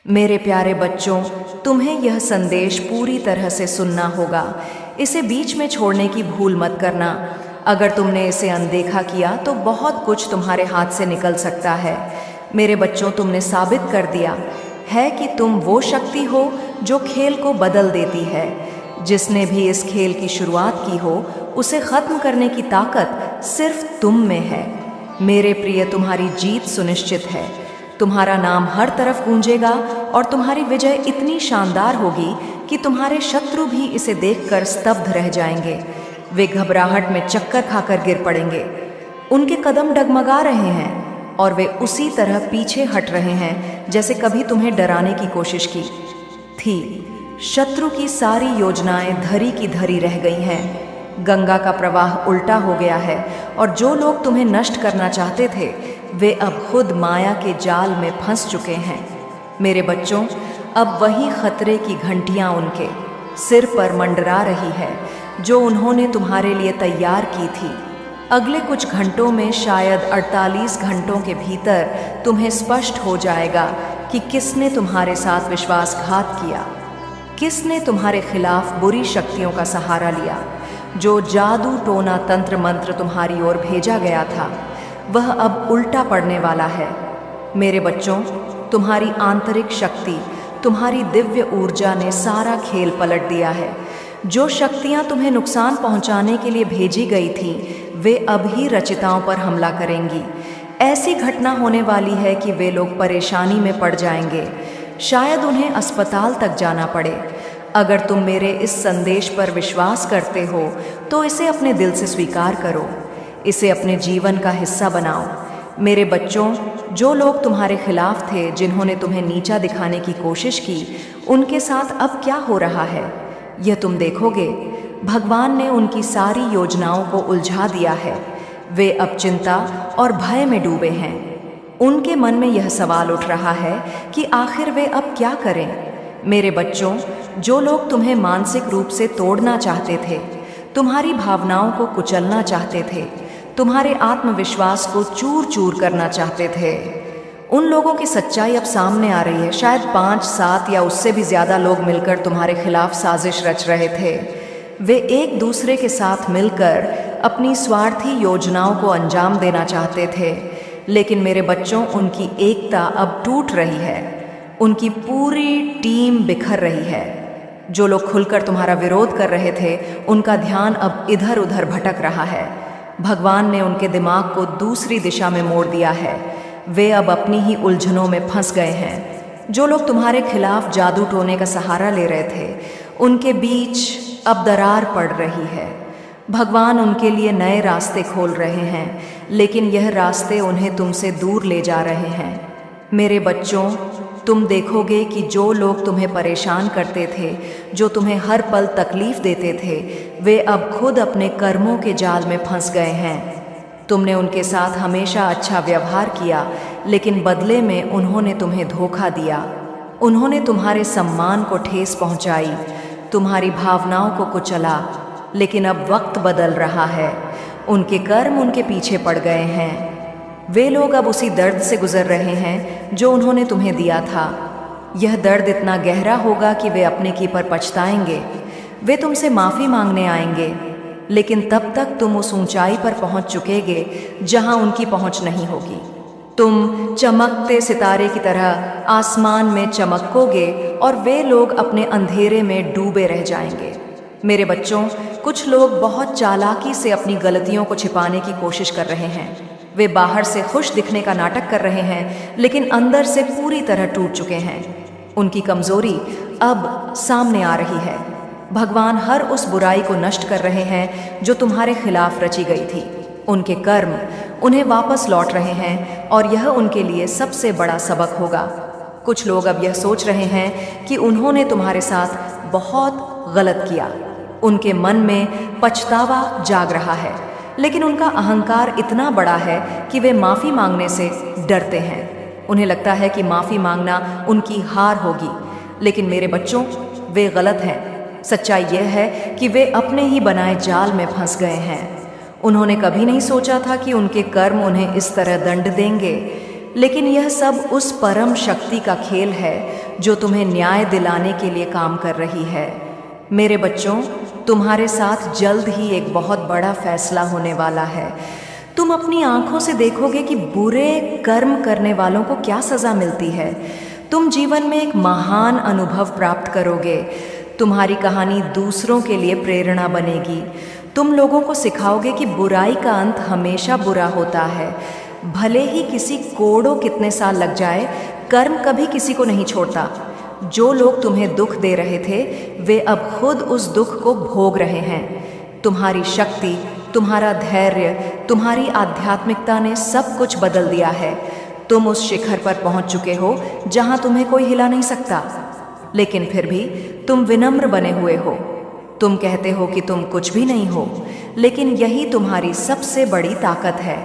मेरे प्यारे बच्चों, तुम्हें यह संदेश पूरी तरह से सुनना होगा। इसे बीच में छोड़ने की भूल मत करना। अगर तुमने इसे अनदेखा किया तो बहुत कुछ तुम्हारे हाथ से निकल सकता है। मेरे बच्चों, तुमने साबित कर दिया है कि तुम वो शक्ति हो जो खेल को बदल देती है। जिसने भी इस खेल की शुरुआत की हो, उसे खत्म करने की ताकत सिर्फ तुम में है। मेरे प्रिय, तुम्हारी जीत सुनिश्चित है। तुम्हारा नाम हर तरफ गूंजेगा और तुम्हारी विजय इतनी शानदार होगी कि तुम्हारे शत्रु भी इसे देखकर स्तब्ध रह जाएंगे। वे घबराहट में चक्कर खाकर गिर पड़ेंगे। उनके कदम डगमगा रहे हैं और वे उसी तरह पीछे हट रहे हैं जैसे कभी तुम्हें डराने की कोशिश की थी। शत्रु की सारी योजनाएं धरी की धरी रह गई हैं। गंगा का प्रवाह उल्टा हो गया है और जो लोग तुम्हें नष्ट करना चाहते थे, वे अब खुद माया के जाल में फंस चुके हैं। मेरे बच्चों, अब वही खतरे की घंटियां उनके सिर पर मंडरा रही है जो उन्होंने तुम्हारे लिए तैयार की थी। अगले कुछ घंटों में, शायद 48 घंटों के भीतर, तुम्हें स्पष्ट हो जाएगा कि किसने तुम्हारे साथ विश्वासघात किया, किसने तुम्हारे खिलाफ बुरी शक्तियों का सहारा लिया। जो जादू, टोना, तंत्र मंत्र तुम्हारी ओर भेजा गया था, वह अब उल्टा पड़ने वाला है। मेरे बच्चों, तुम्हारी आंतरिक शक्ति, तुम्हारी दिव्य ऊर्जा ने सारा खेल पलट दिया है। जो शक्तियां तुम्हें नुकसान पहुंचाने के लिए भेजी गई थी, वे अब ही रचिताओं पर हमला करेंगी। ऐसी घटना होने वाली है कि वे लोग परेशानी में पड़ जाएंगे। शायद उन्हें अस्पताल तक जाना पड़े। अगर तुम मेरे इस संदेश पर विश्वास करते हो तो इसे अपने दिल से स्वीकार करो। इसे अपने जीवन का हिस्सा बनाओ। मेरे बच्चों, जो लोग तुम्हारे खिलाफ थे, जिन्होंने तुम्हें नीचा दिखाने की कोशिश की, उनके साथ अब क्या हो रहा है, यह तुम देखोगे। भगवान ने उनकी सारी योजनाओं को उलझा दिया है। वे अब चिंता और भय में डूबे हैं। उनके मन में यह सवाल उठ रहा है कि आखिर वे अब क्या करें। मेरे बच्चों, जो लोग तुम्हें मानसिक रूप से तोड़ना चाहते थे, तुम्हारी भावनाओं को कुचलना चाहते थे, तुम्हारे आत्मविश्वास को चूर चूर करना चाहते थे, उन लोगों की सच्चाई अब सामने आ रही है। शायद 5, 7 या उससे भी ज़्यादा लोग मिलकर तुम्हारे खिलाफ साजिश रच रहे थे। वे एक दूसरे के साथ मिलकर अपनी स्वार्थी योजनाओं को अंजाम देना चाहते थे। लेकिन मेरे बच्चों, उनकी एकता अब टूट रही है। उनकी पूरी टीम बिखर रही है। जो लोग खुलकर तुम्हारा विरोध कर रहे थे, उनका ध्यान अब इधर उधर भटक रहा है। भगवान ने उनके दिमाग को दूसरी दिशा में मोड़ दिया है। वे अब अपनी ही उलझनों में फंस गए हैं। जो लोग तुम्हारे खिलाफ जादू टोने का सहारा ले रहे थे, उनके बीच अब दरार पड़ रही है। भगवान उनके लिए नए रास्ते खोल रहे हैं, लेकिन यह रास्ते उन्हें तुमसे दूर ले जा रहे हैं। मेरे बच्चों, तुम देखोगे कि जो लोग तुम्हें परेशान करते थे, जो तुम्हें हर पल तकलीफ देते थे, वे अब खुद अपने कर्मों के जाल में फंस गए हैं। तुमने उनके साथ हमेशा अच्छा व्यवहार किया, लेकिन बदले में उन्होंने तुम्हें धोखा दिया। उन्होंने तुम्हारे सम्मान को ठेस पहुंचाई, तुम्हारी भावनाओं को कुचला। लेकिन अब वक्त बदल रहा है। उनके कर्म उनके पीछे पड़ गए हैं। वे लोग अब उसी दर्द से गुजर रहे हैं जो उन्होंने तुम्हें दिया था। यह दर्द इतना गहरा होगा कि वे अपने की पर पछताएंगे। वे तुमसे माफ़ी मांगने आएंगे, लेकिन तब तक तुम उस ऊंचाई पर पहुंच चुकेगे जहां उनकी पहुंच नहीं होगी। तुम चमकते सितारे की तरह आसमान में चमकोगे और वे लोग अपने अंधेरे में डूबे रह जाएंगे। मेरे बच्चों, कुछ लोग बहुत चालाकी से अपनी गलतियों को छिपाने की कोशिश कर रहे हैं। वे बाहर से खुश दिखने का नाटक कर रहे हैं, लेकिन अंदर से पूरी तरह टूट चुके हैं। उनकी कमजोरी अब सामने आ रही है। भगवान हर उस बुराई को नष्ट कर रहे हैं जो तुम्हारे खिलाफ रची गई थी। उनके कर्म उन्हें वापस लौट रहे हैं और यह उनके लिए सबसे बड़ा सबक होगा। कुछ लोग अब यह सोच रहे हैं कि उन्होंने तुम्हारे साथ बहुत गलत किया। उनके मन में पछतावा जाग रहा है, लेकिन उनका अहंकार इतना बड़ा है कि वे माफ़ी मांगने से डरते हैं। उन्हें लगता है कि माफ़ी मांगना उनकी हार होगी। लेकिन मेरे बच्चों, वे गलत हैं। सच्चाई यह है कि वे अपने ही बनाए जाल में फंस गए हैं। उन्होंने कभी नहीं सोचा था कि उनके कर्म उन्हें इस तरह दंड देंगे। लेकिन यह सब उस परम शक्ति का खेल है जो तुम्हें न्याय दिलाने के लिए काम कर रही है। मेरे बच्चों, तुम्हारे साथ जल्द ही एक बहुत बड़ा फैसला होने वाला है। तुम अपनी आंखों से देखोगे कि बुरे कर्म करने वालों को क्या सज़ा मिलती है। तुम जीवन में एक महान अनुभव प्राप्त करोगे। तुम्हारी कहानी दूसरों के लिए प्रेरणा बनेगी। तुम लोगों को सिखाओगे कि बुराई का अंत हमेशा बुरा होता है। भले ही किसी कोड़ों कितने साल लग जाए, कर्म कभी किसी को नहीं छोड़ता। जो लोग तुम्हें दुख दे रहे थे, वे अब खुद उस दुख को भोग रहे हैं। तुम्हारी शक्ति, तुम्हारा धैर्य, तुम्हारी आध्यात्मिकता ने सब कुछ बदल दिया है। तुम उस शिखर पर पहुंच चुके हो जहां तुम्हें कोई हिला नहीं सकता। लेकिन फिर भी तुम विनम्र बने हुए हो। तुम कहते हो कि तुम कुछ भी नहीं हो, लेकिन यही तुम्हारी सबसे बड़ी ताकत है।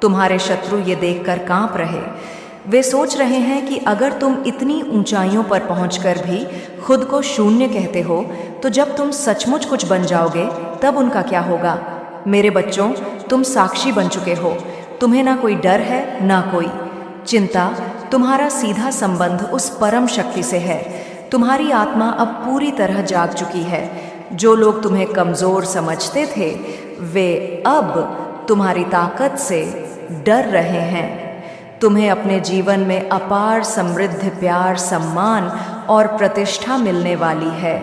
तुम्हारे शत्रु ये देखकर कांप रहे। वे सोच रहे हैं कि अगर तुम इतनी ऊंचाइयों पर पहुंचकर भी खुद को शून्य कहते हो, तो जब तुम सचमुच कुछ बन जाओगे तब उनका क्या होगा। मेरे बच्चों, तुम साक्षी बन चुके हो। तुम्हें ना कोई डर है, ना कोई चिंता। तुम्हारा सीधा संबंध उस परम शक्ति से है। तुम्हारी आत्मा अब पूरी तरह जाग चुकी है। जो लोग तुम्हें कमज़ोर समझते थे, वे अब तुम्हारी ताकत से डर रहे हैं। तुम्हें अपने जीवन में अपार समृद्ध प्यार, सम्मान और प्रतिष्ठा मिलने वाली है।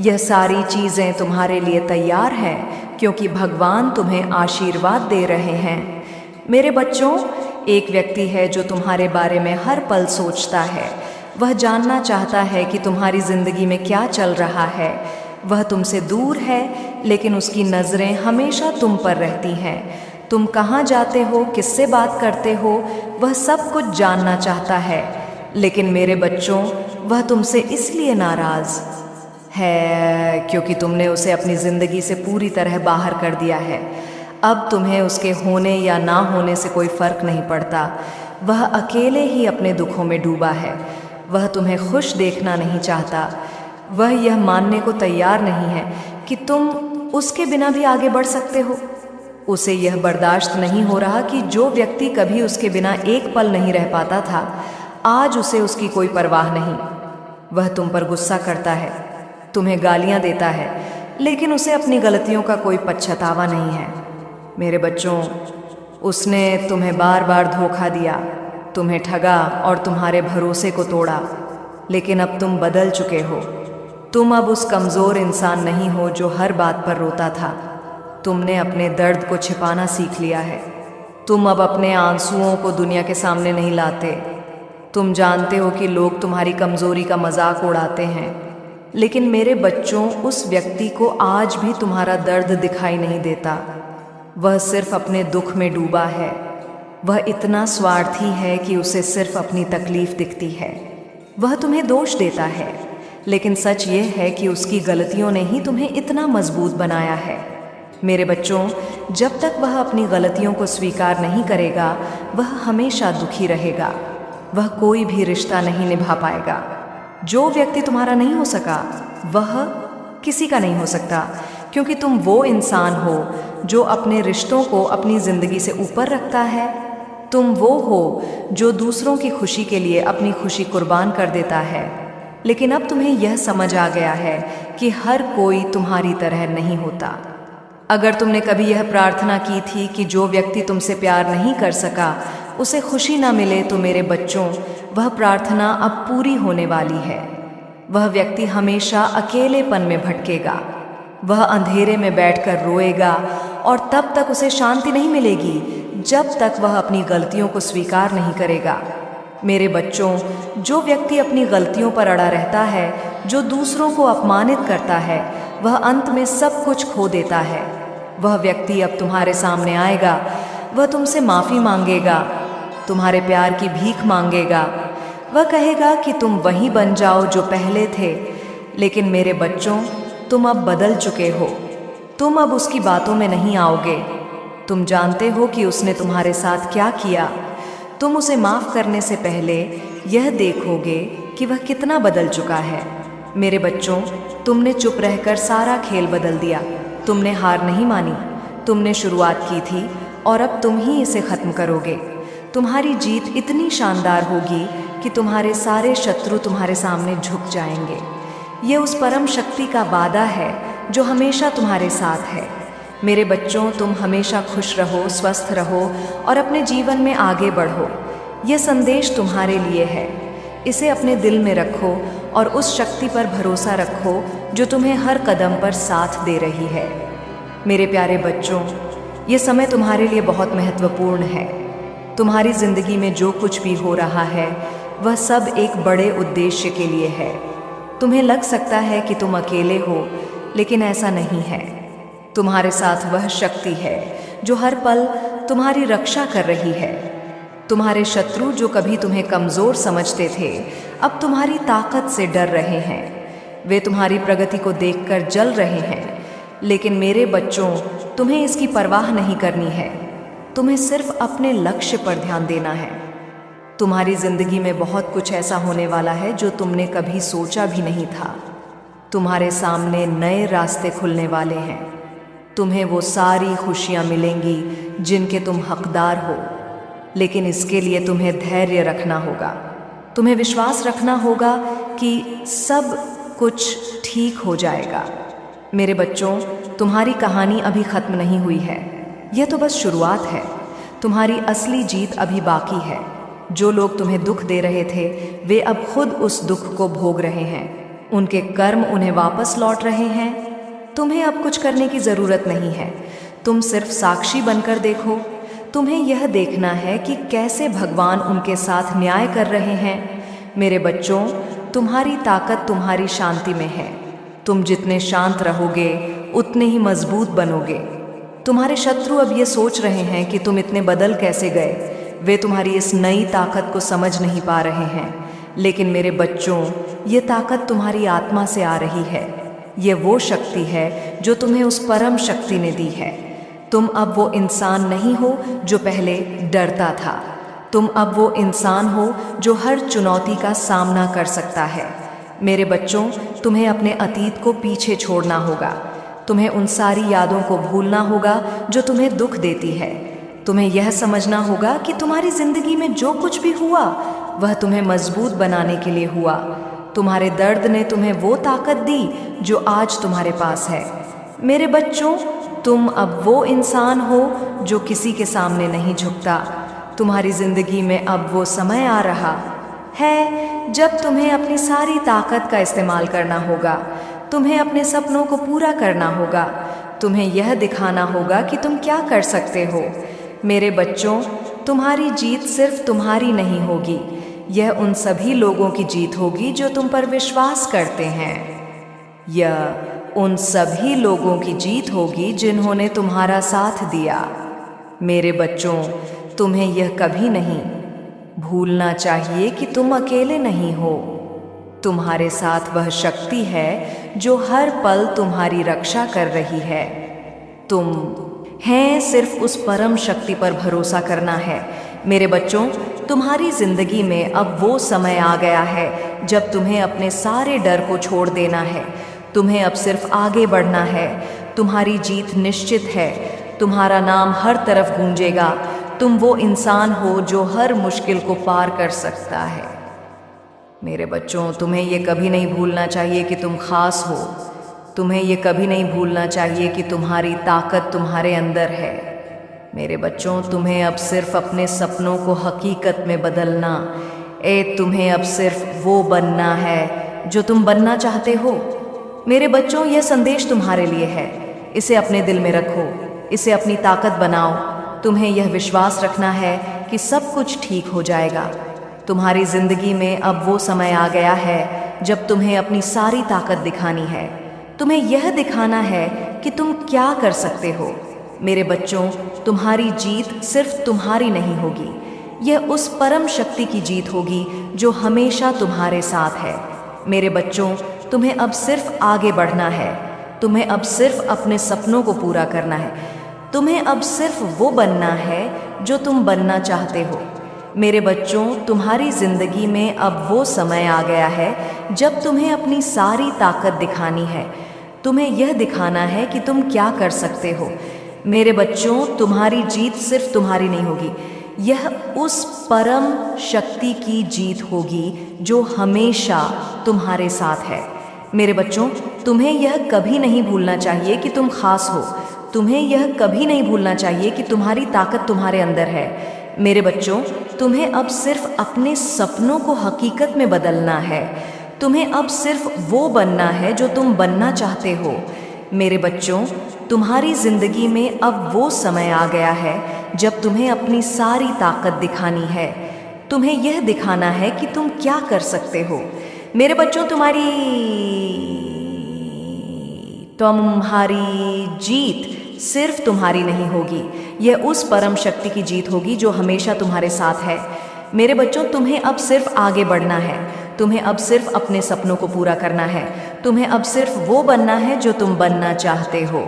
यह सारी चीज़ें तुम्हारे लिए तैयार हैं, क्योंकि भगवान तुम्हें आशीर्वाद दे रहे हैं। मेरे बच्चों, एक व्यक्ति है जो तुम्हारे बारे में हर पल सोचता है। वह जानना चाहता है कि तुम्हारी ज़िंदगी में क्या चल रहा है। वह तुमसे दूर है, लेकिन उसकी नज़रें हमेशा तुम पर रहती हैं। तुम कहाँ जाते हो, किससे बात करते हो, वह सब कुछ जानना चाहता है। लेकिन मेरे बच्चों, वह तुमसे इसलिए नाराज़ है क्योंकि तुमने उसे अपनी ज़िंदगी से पूरी तरह बाहर कर दिया है। अब तुम्हें उसके होने या ना होने से कोई फ़र्क नहीं पड़ता। वह अकेले ही अपने दुखों में डूबा है। वह तुम्हें खुश देखना नहीं चाहता। वह यह मानने को तैयार नहीं है कि तुम उसके बिना भी आगे बढ़ सकते हो। उसे यह बर्दाश्त नहीं हो रहा कि जो व्यक्ति कभी उसके बिना एक पल नहीं रह पाता था, आज उसे उसकी कोई परवाह नहीं। वह तुम पर गुस्सा करता है, तुम्हें गालियां देता है, लेकिन उसे अपनी गलतियों का कोई पछतावा नहीं है। मेरे बच्चों, उसने तुम्हें बार बार धोखा दिया, तुम्हें ठगा और तुम्हारे भरोसे को तोड़ा। लेकिन अब तुम बदल चुके हो। तुम अब उस कमज़ोर इंसान नहीं हो जो हर बात पर रोता था। तुमने अपने दर्द को छिपाना सीख लिया है। तुम अब अपने आंसुओं को दुनिया के सामने नहीं लाते। तुम जानते हो कि लोग तुम्हारी कमज़ोरी का मजाक उड़ाते हैं, लेकिन मेरे बच्चों, उस व्यक्ति को आज भी तुम्हारा दर्द दिखाई नहीं देता। वह सिर्फ अपने दुख में डूबा है। वह इतना स्वार्थी है कि उसे सिर्फ अपनी तकलीफ दिखती है। वह तुम्हें दोष देता है, लेकिन सच ये है कि उसकी गलतियों ने ही तुम्हें इतना मजबूत बनाया है। मेरे बच्चों, जब तक वह अपनी गलतियों को स्वीकार नहीं करेगा, वह हमेशा दुखी रहेगा। वह कोई भी रिश्ता नहीं निभा पाएगा। जो व्यक्ति तुम्हारा नहीं हो सका, वह किसी का नहीं हो सकता, क्योंकि तुम वो इंसान हो जो अपने रिश्तों को अपनी ज़िंदगी से ऊपर रखता है। तुम वो हो जो दूसरों की खुशी के लिए अपनी खुशी कुर्बान कर देता है। लेकिन अब तुम्हें यह समझ आ गया है कि हर कोई तुम्हारी तरह नहीं होता। अगर तुमने कभी यह प्रार्थना की थी कि जो व्यक्ति तुमसे प्यार नहीं कर सका, उसे खुशी ना मिले, तो मेरे बच्चों, वह प्रार्थना अब पूरी होने वाली है। वह व्यक्ति हमेशा अकेलेपन में भटकेगा। वह अंधेरे में बैठकर रोएगा और तब तक उसे शांति नहीं मिलेगी जब तक वह अपनी गलतियों को स्वीकार नहीं करेगा। मेरे बच्चों, जो व्यक्ति अपनी गलतियों पर अड़ा रहता है, जो दूसरों को अपमानित करता है, वह अंत में सब कुछ खो देता है। वह व्यक्ति अब तुम्हारे सामने आएगा। वह तुमसे माफ़ी मांगेगा, तुम्हारे प्यार की भीख मांगेगा। वह कहेगा कि तुम वही बन जाओ जो पहले थे। लेकिन मेरे बच्चों, तुम अब बदल चुके हो। तुम अब उसकी बातों में नहीं आओगे। तुम जानते हो कि उसने तुम्हारे साथ क्या किया। तुम उसे माफ़ करने से पहले यह देखोगे कि वह कितना बदल चुका है। मेरे बच्चों, तुमने चुप रहकर सारा खेल बदल दिया। तुमने हार नहीं मानी। तुमने शुरुआत की थी और अब तुम ही इसे ख़त्म करोगे। तुम्हारी जीत इतनी शानदार होगी कि तुम्हारे सारे शत्रु तुम्हारे सामने झुक जाएंगे। ये उस परम शक्ति का वादा है जो हमेशा तुम्हारे साथ है। मेरे बच्चों, तुम हमेशा खुश रहो, स्वस्थ रहो और अपने जीवन में आगे बढ़ो। यह संदेश तुम्हारे लिए है। इसे अपने दिल में रखो और उस शक्ति पर भरोसा रखो जो तुम्हें हर कदम पर साथ दे रही है। मेरे प्यारे बच्चों, ये समय तुम्हारे लिए बहुत महत्वपूर्ण है। तुम्हारी जिंदगी में जो कुछ भी हो रहा है वह सब एक बड़े उद्देश्य के लिए है। तुम्हें लग सकता है कि तुम अकेले हो, लेकिन ऐसा नहीं है। तुम्हारे साथ वह शक्ति है जो हर पल तुम्हारी रक्षा कर रही है। तुम्हारे शत्रु जो कभी तुम्हें कमज़ोर समझते थे, अब तुम्हारी ताकत से डर रहे हैं। वे तुम्हारी प्रगति को देखकर जल रहे हैं। लेकिन मेरे बच्चों, तुम्हें इसकी परवाह नहीं करनी है। तुम्हें सिर्फ अपने लक्ष्य पर ध्यान देना है। तुम्हारी जिंदगी में बहुत कुछ ऐसा होने वाला है जो तुमने कभी सोचा भी नहीं था। तुम्हारे सामने नए रास्ते खुलने वाले हैं। तुम्हें वो सारी खुशियां मिलेंगी जिनके तुम हकदार हो। लेकिन इसके लिए तुम्हें धैर्य रखना होगा। तुम्हें विश्वास रखना होगा कि सब कुछ ठीक हो जाएगा। मेरे बच्चों, तुम्हारी कहानी अभी खत्म नहीं हुई है। यह तो बस शुरुआत है। तुम्हारी असली जीत अभी बाकी है। जो लोग तुम्हें दुख दे रहे थे, वे अब खुद उस दुख को भोग रहे हैं। उनके कर्म उन्हें वापस लौट रहे हैं। तुम्हें अब कुछ करने की ज़रूरत नहीं है। तुम सिर्फ साक्षी बनकर देखो। तुम्हें यह देखना है कि कैसे भगवान उनके साथ न्याय कर रहे हैं। मेरे बच्चों, तुम्हारी ताकत तुम्हारी शांति में है। तुम जितने शांत रहोगे उतने ही मजबूत बनोगे। तुम्हारे शत्रु अब ये सोच रहे हैं कि तुम इतने बदल कैसे गए। वे तुम्हारी इस नई ताकत को समझ नहीं पा रहे हैं। लेकिन मेरे बच्चों, ये ताकत तुम्हारी आत्मा से आ रही है। ये वो शक्ति है जो तुम्हें उस परम शक्ति ने दी है। तुम अब वो इंसान नहीं हो जो पहले डरता था। तुम अब वो इंसान हो जो हर चुनौती का सामना कर सकता है। मेरे बच्चों, तुम्हें अपने अतीत को पीछे छोड़ना होगा। तुम्हें उन सारी यादों को भूलना होगा जो तुम्हें दुख देती है। तुम्हें यह समझना होगा कि तुम्हारी जिंदगी में जो कुछ भी हुआ वह तुम्हें मजबूत बनाने के लिए हुआ। तुम्हारे दर्द ने तुम्हें वो ताकत दी जो आज तुम्हारे पास है। मेरे बच्चों, तुम अब वो इंसान हो जो किसी के सामने नहीं झुकता। तुम्हारी जिंदगी में अब वो समय आ रहा है जब तुम्हें अपनी सारी ताकत का इस्तेमाल करना होगा। तुम्हें अपने सपनों को पूरा करना होगा। तुम्हें यह दिखाना होगा कि तुम क्या कर सकते हो। मेरे बच्चों, तुम्हारी जीत सिर्फ तुम्हारी नहीं होगी। यह उन सभी लोगों की जीत होगी जो तुम पर विश्वास करते हैं। यह उन सभी लोगों की जीत होगी जिन्होंने तुम्हारा साथ दिया। मेरे बच्चों, तुम्हें यह कभी नहीं भूलना चाहिए कि तुम अकेले नहीं हो। तुम्हारे साथ वह शक्ति है जो हर पल तुम्हारी रक्षा कर रही है। तुम हैं, सिर्फ उस परम शक्ति पर भरोसा करना है। मेरे बच्चों, तुम्हारी जिंदगी में अब वो समय आ गया है जब तुम्हें अपने सारे डर को छोड़ देना है। तुम्हें अब सिर्फ आगे बढ़ना है। तुम्हारी जीत निश्चित है। तुम्हारा नाम हर तरफ गूंजेगा। तुम वो इंसान हो जो हर मुश्किल को पार कर सकता है। मेरे बच्चों, तुम्हें ये कभी नहीं भूलना चाहिए कि तुम खास हो। तुम्हें ये कभी नहीं भूलना चाहिए कि तुम्हारी ताकत तुम्हारे अंदर है। मेरे बच्चों, तुम्हें अब सिर्फ अपने सपनों को हकीकत में बदलना, तुम्हें अब सिर्फ वो बनना है जो तुम बनना चाहते हो। मेरे बच्चों, यह संदेश तुम्हारे लिए है। इसे अपने दिल में रखो। इसे अपनी ताकत बनाओ। तुम्हें यह विश्वास रखना है कि सब कुछ ठीक हो जाएगा। तुम्हारी जिंदगी में अब वो समय आ गया है जब तुम्हें अपनी सारी ताकत दिखानी है। तुम्हें यह दिखाना है कि तुम क्या कर सकते हो। मेरे बच्चों, तुम्हारी जीत सिर्फ तुम्हारी नहीं होगी। यह उस परम शक्ति की जीत होगी जो हमेशा तुम्हारे साथ है। मेरे बच्चों, तुम्हें अब सिर्फ आगे बढ़ना है। तुम्हें अब सिर्फ अपने सपनों को पूरा करना है। तुम्हें अब सिर्फ वो बनना है जो तुम बनना चाहते हो। मेरे बच्चों, तुम्हारी जिंदगी में अब वो समय आ गया है जब तुम्हें अपनी सारी ताकत दिखानी है। तुम्हें यह दिखाना है कि तुम क्या कर सकते हो। मेरे बच्चों, तुम्हारी जीत सिर्फ तुम्हारी नहीं होगी। यह उस परम शक्ति की जीत होगी जो हमेशा तुम्हारे साथ है। मेरे बच्चों, तुम्हें यह कभी नहीं भूलना चाहिए कि तुम खास हो। तुम्हें यह कभी नहीं भूलना चाहिए कि तुम्हारी ताकत तुम्हारे अंदर है। मेरे बच्चों, तुम्हें अब सिर्फ अपने सपनों को हकीकत में बदलना है। तुम्हें अब सिर्फ वो बनना है जो तुम बनना चाहते हो। मेरे बच्चों, तुम्हारी जिंदगी में अब वो समय आ गया है जब तुम्हें अपनी सारी ताकत दिखानी है। तुम्हें यह दिखाना है कि तुम क्या कर सकते हो। मेरे बच्चों, तुम्हारी जीत सिर्फ तुम्हारी नहीं होगी, यह उस परम शक्ति की जीत होगी जो हमेशा तुम्हारे साथ है। मेरे बच्चों, तुम्हें अब सिर्फ आगे बढ़ना है। तुम्हें अब सिर्फ अपने सपनों को पूरा करना है। तुम्हें अब सिर्फ वो बनना है जो तुम बनना चाहते हो।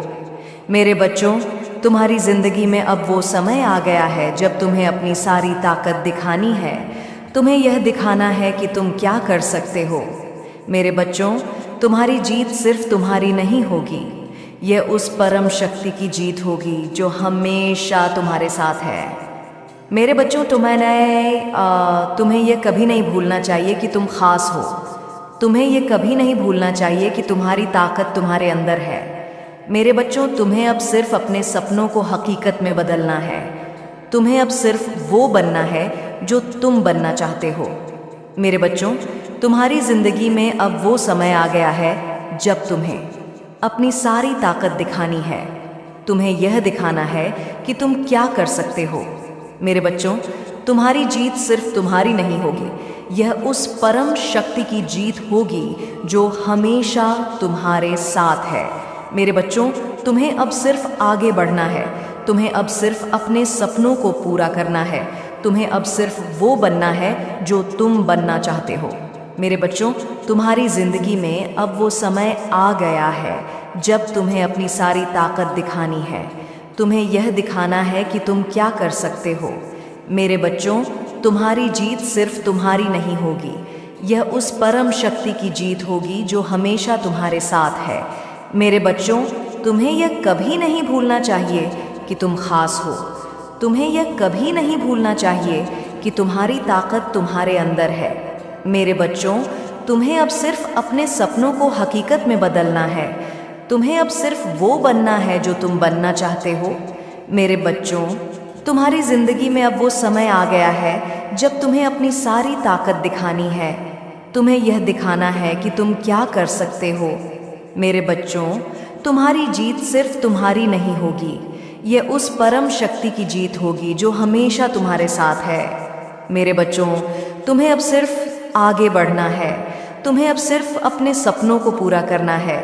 मेरे बच्चों, तुम्हारी जिंदगी में अब वो समय आ गया है जब तुम्हें अपनी सारी ताकत दिखानी है। तुम्हें यह दिखाना है कि तुम क्या कर सकते हो। मेरे बच्चों, तुम्हारी जीत सिर्फ तुम्हारी नहीं होगी, यह उस परम शक्ति की जीत होगी जो हमेशा तुम्हारे साथ है। मेरे बच्चों, तुम्हें यह कभी नहीं भूलना चाहिए कि तुम खास हो। तुम्हें यह कभी नहीं भूलना चाहिए कि तुम्हारी ताकत तुम्हारे अंदर है। मेरे बच्चों, तुम्हें अब सिर्फ अपने सपनों को हकीकत में बदलना है। तुम्हें अब सिर्फ वो बनना है जो तुम बनना चाहते हो। मेरे बच्चों, तुम्हारी जिंदगी में अब वो समय आ गया है जब तुम्हें अपनी सारी ताकत दिखानी है। तुम्हें यह दिखाना है कि तुम क्या कर सकते हो। मेरे बच्चों, तुम्हारी जीत सिर्फ तुम्हारी नहीं होगी, यह उस परम शक्ति की जीत होगी जो हमेशा तुम्हारे साथ है। मेरे बच्चों, तुम्हें अब सिर्फ आगे बढ़ना है। तुम्हें अब सिर्फ अपने सपनों को पूरा करना है। तुम्हें अब सिर्फ वो बनना है जो तुम बनना चाहते हो। मेरे बच्चों, तुम्हारी जिंदगी में अब वो समय आ गया है जब तुम्हें अपनी सारी ताकत दिखानी है। तुम्हें यह दिखाना है कि तुम क्या कर सकते हो। मेरे बच्चों, तुम्हारी जीत सिर्फ तुम्हारी नहीं होगी, यह उस परम शक्ति की जीत होगी जो हमेशा तुम्हारे साथ है। मेरे बच्चों, तुम्हें यह कभी नहीं भूलना चाहिए कि तुम खास हो। तुम्हें यह कभी नहीं भूलना चाहिए कि तुम्हारी ताकत तुम्हारे अंदर है। मेरे बच्चों, तुम्हें अब सिर्फ अपने सपनों को हकीकत में बदलना है। तुम्हें अब सिर्फ वो बनना है जो तुम बनना चाहते हो। मेरे बच्चों, तुम्हारी जिंदगी में अब वो समय आ गया है जब तुम्हें अपनी सारी ताकत दिखानी है। तुम्हें यह दिखाना है कि तुम क्या कर सकते हो। मेरे बच्चों, तुम्हारी जीत सिर्फ तुम्हारी नहीं होगी, यह उस परम शक्ति की जीत होगी जो हमेशा तुम्हारे साथ है। मेरे बच्चों, तुम्हें अब सिर्फ आगे बढ़ना है। तुम्हें अब सिर्फ अपने सपनों को पूरा करना है।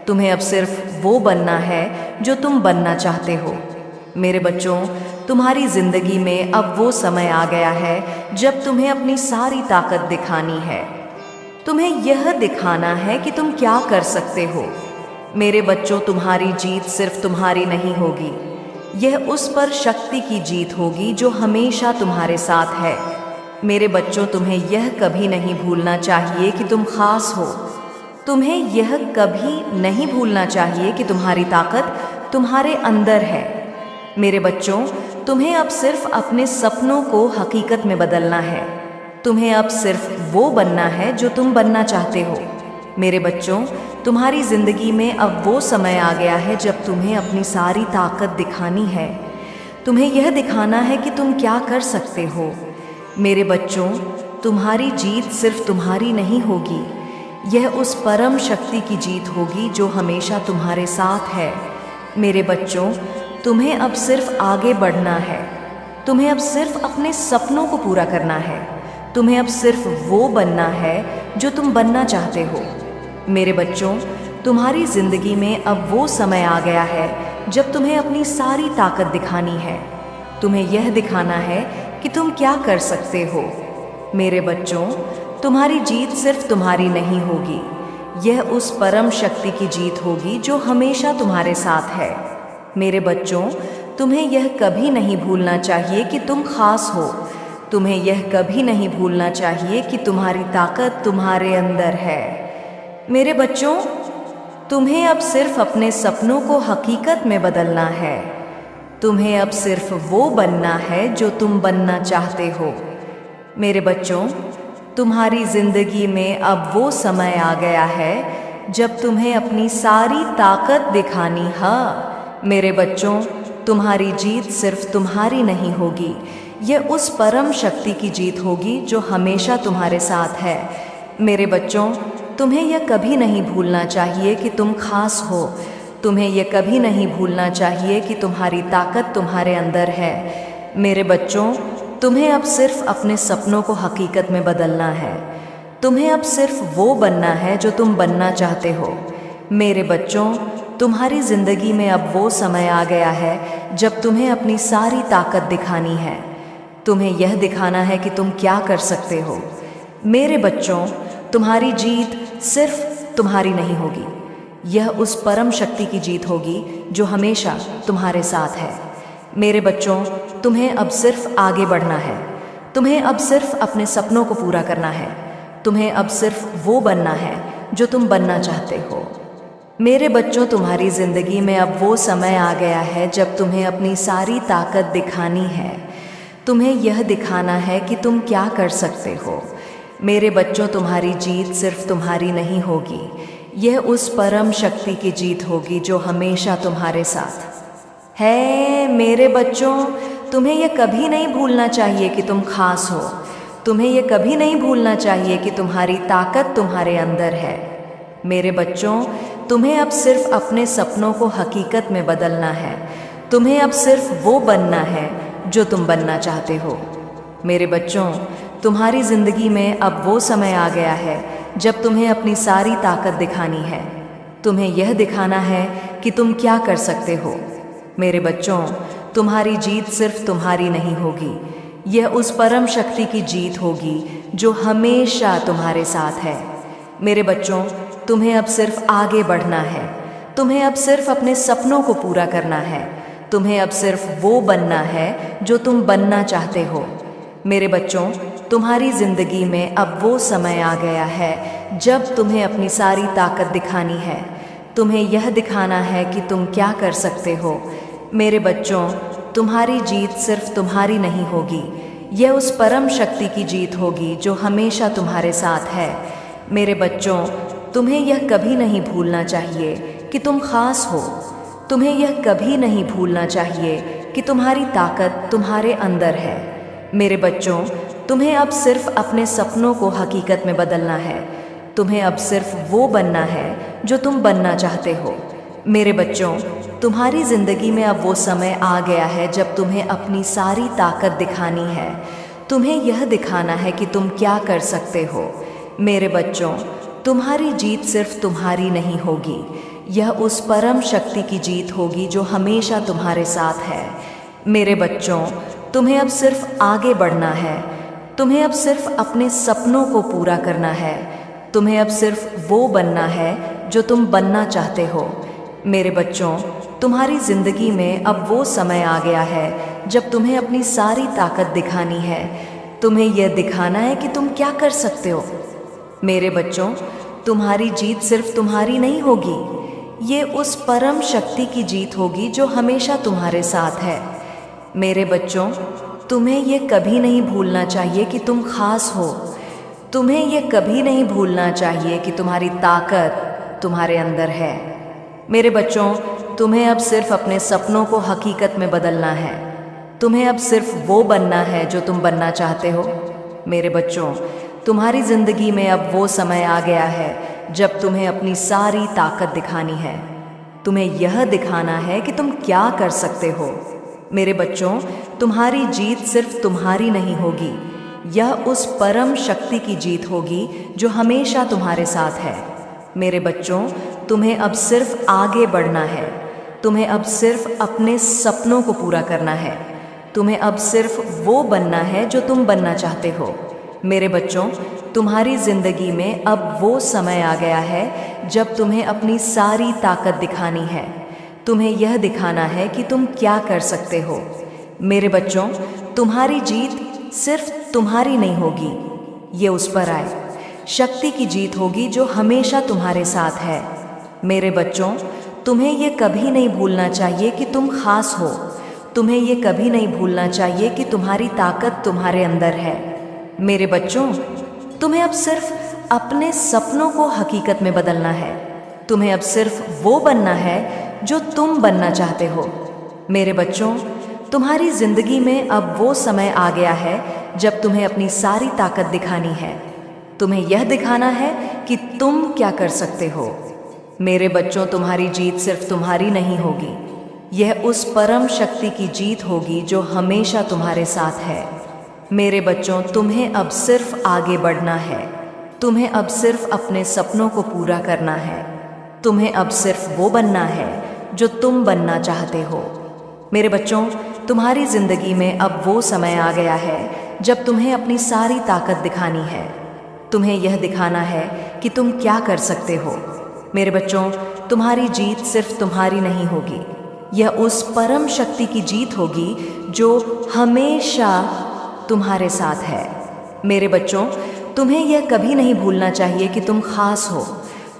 तुम्हें अब सिर्फ वो बनना है जो तुम बनना चाहते हो। मेरे बच्चों, तुम्हारी जिंदगी में अब वो समय आ गया है जब तुम्हें अपनी सारी ताकत दिखानी है। तुम्हें यह दिखाना है कि तुम क्या कर सकते हो। मेरे बच्चों, तुम्हारी जीत सिर्फ तुम्हारी नहीं होगी, यह उस पर शक्ति की जीत होगी जो हमेशा तुम्हारे साथ है। मेरे बच्चों, तुम्हें यह कभी नहीं भूलना चाहिए कि तुम खास हो। तुम्हें यह कभी नहीं भूलना चाहिए कि तुम्हारी ताकत तुम्हारे अंदर है। मेरे बच्चों, तुम्हें अब सिर्फ अपने सपनों को हकीकत में बदलना है। तुम्हें अब सिर्फ वो बनना है जो तुम बनना चाहते हो। मेरे बच्चों, तुम्हारी जिंदगी में अब वो समय आ गया है जब तुम्हें अपनी सारी ताकत दिखानी है। तुम्हें यह दिखाना है कि तुम क्या कर सकते हो। मेरे बच्चों, तुम्हारी जीत सिर्फ तुम्हारी नहीं होगी, यह उस परम शक्ति की जीत होगी जो हमेशा तुम्हारे साथ है। मेरे बच्चों, तुम्हें अब सिर्फ आगे बढ़ना है। तुम्हें अब सिर्फ अपने सपनों को पूरा करना है। तुम्हें अब सिर्फ वो बनना है जो तुम बनना चाहते हो। मेरे बच्चों, तुम्हारी जिंदगी में अब वो समय आ गया है जब तुम्हें अपनी सारी ताकत दिखानी है। तुम्हें यह दिखाना है कि तुम क्या कर सकते हो। मेरे बच्चों, तुम्हारी जीत सिर्फ तुम्हारी नहीं होगी, यह उस परम शक्ति की जीत होगी जो हमेशा तुम्हारे साथ है। मेरे बच्चों, तुम्हें यह कभी नहीं भूलना चाहिए कि तुम खास हो। तुम्हें यह कभी नहीं भूलना चाहिए कि तुम्हारी ताकत तुम्हारे अंदर है। मेरे बच्चों, तुम्हें अब सिर्फ अपने सपनों को हकीकत में बदलना है। तुम्हें अब सिर्फ वो बनना है जो तुम बनना चाहते हो। मेरे बच्चों, तुम्हारी जिंदगी में अब वो समय आ गया है जब तुम्हें अपनी सारी ताकत दिखानी है। मेरे बच्चों, तुम्हारी जीत सिर्फ तुम्हारी नहीं होगी, यह उस परम शक्ति की जीत होगी जो हमेशा तुम्हारे साथ है। मेरे बच्चों, तुम्हें यह कभी नहीं भूलना चाहिए कि तुम खास हो। तुम्हें यह कभी नहीं भूलना चाहिए कि तुम्हारी ताकत तुम्हारे अंदर है। मेरे बच्चों, तुम्हें अब सिर्फ अपने सपनों को हकीकत में बदलना है। तुम्हें अब सिर्फ वो बनना है जो तुम बनना चाहते हो। मेरे बच्चों, तुम्हारी ज़िंदगी में अब वो समय आ गया है जब तुम्हें अपनी सारी ताकत दिखानी है। तुम्हें यह दिखाना है कि तुम क्या कर सकते हो। मेरे बच्चों, तुम्हारी जीत सिर्फ तुम्हारी नहीं होगी, यह उस परम शक्ति की जीत होगी जो हमेशा तुम्हारे साथ है। मेरे बच्चों, तुम्हें अब सिर्फ आगे बढ़ना है। तुम्हें अब सिर्फ अपने सपनों को पूरा करना है। तुम्हें अब सिर्फ वो बनना है जो तुम बनना चाहते हो। मेरे बच्चों, तुम्हारी ज़िंदगी में अब वो समय आ गया है जब तुम्हें अपनी सारी ताकत दिखानी है। तुम्हें यह दिखाना है कि तुम क्या कर सकते हो। मेरे बच्चों, तुम्हारी जीत सिर्फ तुम्हारी नहीं होगी, यह उस परम शक्ति की जीत होगी जो हमेशा तुम्हारे साथ है। मेरे बच्चों, तुम्हें यह कभी नहीं भूलना चाहिए कि तुम खास हो। तुम्हें यह कभी नहीं भूलना चाहिए कि तुम्हारी ताकत तुम्हारे अंदर है। मेरे बच्चों, तुम्हें अब सिर्फ अपने सपनों को हकीकत में बदलना है। तुम्हें अब सिर्फ वो बनना है जो तुम बनना चाहते हो। मेरे बच्चों, तुम्हारी ज़िंदगी में अब वो समय आ गया है जब तुम्हें अपनी सारी ताकत दिखानी है। तुम्हें यह दिखाना है कि तुम क्या कर सकते हो। मेरे बच्चों, तुम्हारी जीत सिर्फ तुम्हारी नहीं होगी, यह उस परम शक्ति की जीत होगी जो हमेशा तुम्हारे साथ है। मेरे बच्चों, तुम्हें अब सिर्फ आगे बढ़ना है। तुम्हें अब सिर्फ अपने सपनों को पूरा करना है। तुम्हें अब सिर्फ वो बनना है जो तुम बनना चाहते हो। मेरे बच्चों, तुम्हारी ज़िंदगी में अब वो समय आ गया है जब तुम्हें अपनी सारी ताकत दिखानी है। तुम्हें यह दिखाना है कि तुम क्या कर सकते हो। मेरे बच्चों, तुम्हारी जीत सिर्फ तुम्हारी नहीं होगी, यह उस परम शक्ति की जीत होगी जो हमेशा तुम्हारे साथ है। मेरे बच्चों, तुम्हें यह कभी नहीं भूलना चाहिए कि तुम खास हो। तुम्हें यह कभी नहीं भूलना चाहिए कि तुम्हारी ताकत तुम्हारे अंदर है। मेरे बच्चों, तुम्हें अब सिर्फ अपने सपनों को हकीकत में बदलना है। तुम्हें अब सिर्फ वो बनना है जो तुम बनना चाहते हो। मेरे बच्चों, तुम्हारी ज़िंदगी में अब वो समय आ गया है जब तुम्हें अपनी सारी ताकत दिखानी है। तुम्हें यह दिखाना है कि तुम क्या कर सकते हो। मेरे बच्चों, तुम्हारी जीत सिर्फ तुम्हारी नहीं होगी, यह उस परम शक्ति की जीत होगी जो हमेशा तुम्हारे साथ है। मेरे बच्चों, तुम्हें अब सिर्फ आगे बढ़ना है। तुम्हें अब सिर्फ अपने सपनों को पूरा करना है। तुम्हें अब सिर्फ वो बनना है जो तुम बनना चाहते हो। मेरे बच्चों, तुम्हारी ज़िंदगी में अब वो समय आ गया है जब तुम्हें अपनी सारी ताकत दिखानी है। तुम्हें यह दिखाना है कि तुम क्या कर सकते हो। मेरे बच्चों, तुम्हारी जीत सिर्फ तुम्हारी नहीं होगी, ये उस परम शक्ति की जीत होगी जो हमेशा तुम्हारे साथ है। मेरे बच्चों, तुम्हें यह कभी नहीं भूलना चाहिए कि तुम खास हो। तुम्हें यह कभी नहीं भूलना चाहिए कि तुम्हारी ताकत तुम्हारे अंदर है। मेरे बच्चों, तुम्हें अब सिर्फ अपने सपनों को हकीकत में बदलना है। तुम्हें अब सिर्फ वो बनना है जो तुम बनना चाहते हो। मेरे बच्चों, तुम्हारी ज़िंदगी में अब वो समय आ गया है जब तुम्हें अपनी सारी ताकत दिखानी है। तुम्हें यह दिखाना है कि तुम क्या कर सकते हो। मेरे बच्चों, तुम्हारी जीत सिर्फ तुम्हारी नहीं होगी, यह उस परम शक्ति की जीत होगी जो हमेशा तुम्हारे साथ है। मेरे बच्चों, तुम्हें अब सिर्फ आगे बढ़ना है। तुम्हें अब सिर्फ अपने सपनों को पूरा करना है। तुम्हें अब सिर्फ वो बनना है जो तुम बनना चाहते हो। मेरे बच्चों, तुम्हारी ज़िंदगी में अब वो समय आ गया है जब तुम्हें अपनी सारी ताकत दिखानी है। तुम्हें यह दिखाना है कि तुम क्या कर सकते हो। मेरे बच्चों, तुम्हारी जीत सिर्फ तुम्हारी नहीं होगी, ये उस पर आए शक्ति की जीत होगी जो हमेशा तुम्हारे साथ है। मेरे बच्चों, तुम्हें यह कभी नहीं भूलना चाहिए कि तुम खास हो। तुम्हें ये कभी नहीं भूलना चाहिए कि तुम्हारी ताकत तुम्हारे अंदर है। मेरे बच्चों, तुम्हें अब सिर्फ अपने सपनों को हकीकत में बदलना है। तुम्हें अब सिर्फ वो बनना है जो तुम बनना चाहते हो। मेरे बच्चों, तुम्हारी जिंदगी में अब वो समय आ गया है जब तुम्हें अपनी सारी ताकत दिखानी है। तुम्हें यह दिखाना है कि तुम क्या कर सकते हो। मेरे बच्चों, तुम्हारी जीत सिर्फ तुम्हारी नहीं होगी, यह उस परम शक्ति की जीत होगी जो हमेशा तुम्हारे साथ है। मेरे बच्चों, तुम्हें अब सिर्फ आगे बढ़ना है। तुम्हें अब सिर्फ अपने सपनों को पूरा करना है। तुम्हें अब सिर्फ वो बनना है जो तुम बनना चाहते हो। मेरे बच्चों, तुम्हारी जिंदगी में अब वो समय आ गया है जब तुम्हें अपनी सारी ताकत दिखानी है। तुम्हें यह दिखाना है कि तुम क्या कर सकते हो। मेरे बच्चों, तुम्हारी जीत सिर्फ तुम्हारी नहीं होगी, यह उस परम शक्ति की जीत होगी जो हमेशा तुम्हारे साथ है। मेरे बच्चों, तुम्हें यह कभी नहीं भूलना चाहिए कि तुम खास हो।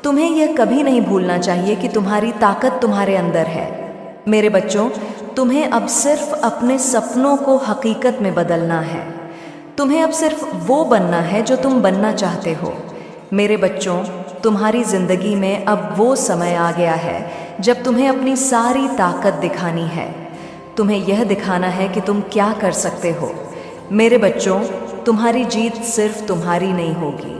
तुम्हें यह कभी नहीं भूलना चाहिए कि तुम्हारी ताकत तुम्हारे अंदर है। मेरे बच्चों, तुम्हें अब सिर्फ अपने सपनों को हकीकत में बदलना है। तुम्हें अब सिर्फ वो बनना है जो तुम बनना चाहते हो। मेरे बच्चों, तुम्हारी जिंदगी में अब वो समय आ गया है जब तुम्हें अपनी सारी ताकत दिखानी है। तुम्हें यह दिखाना है कि तुम क्या कर सकते हो। मेरे बच्चों, तुम्हारी जीत सिर्फ तुम्हारी नहीं होगी,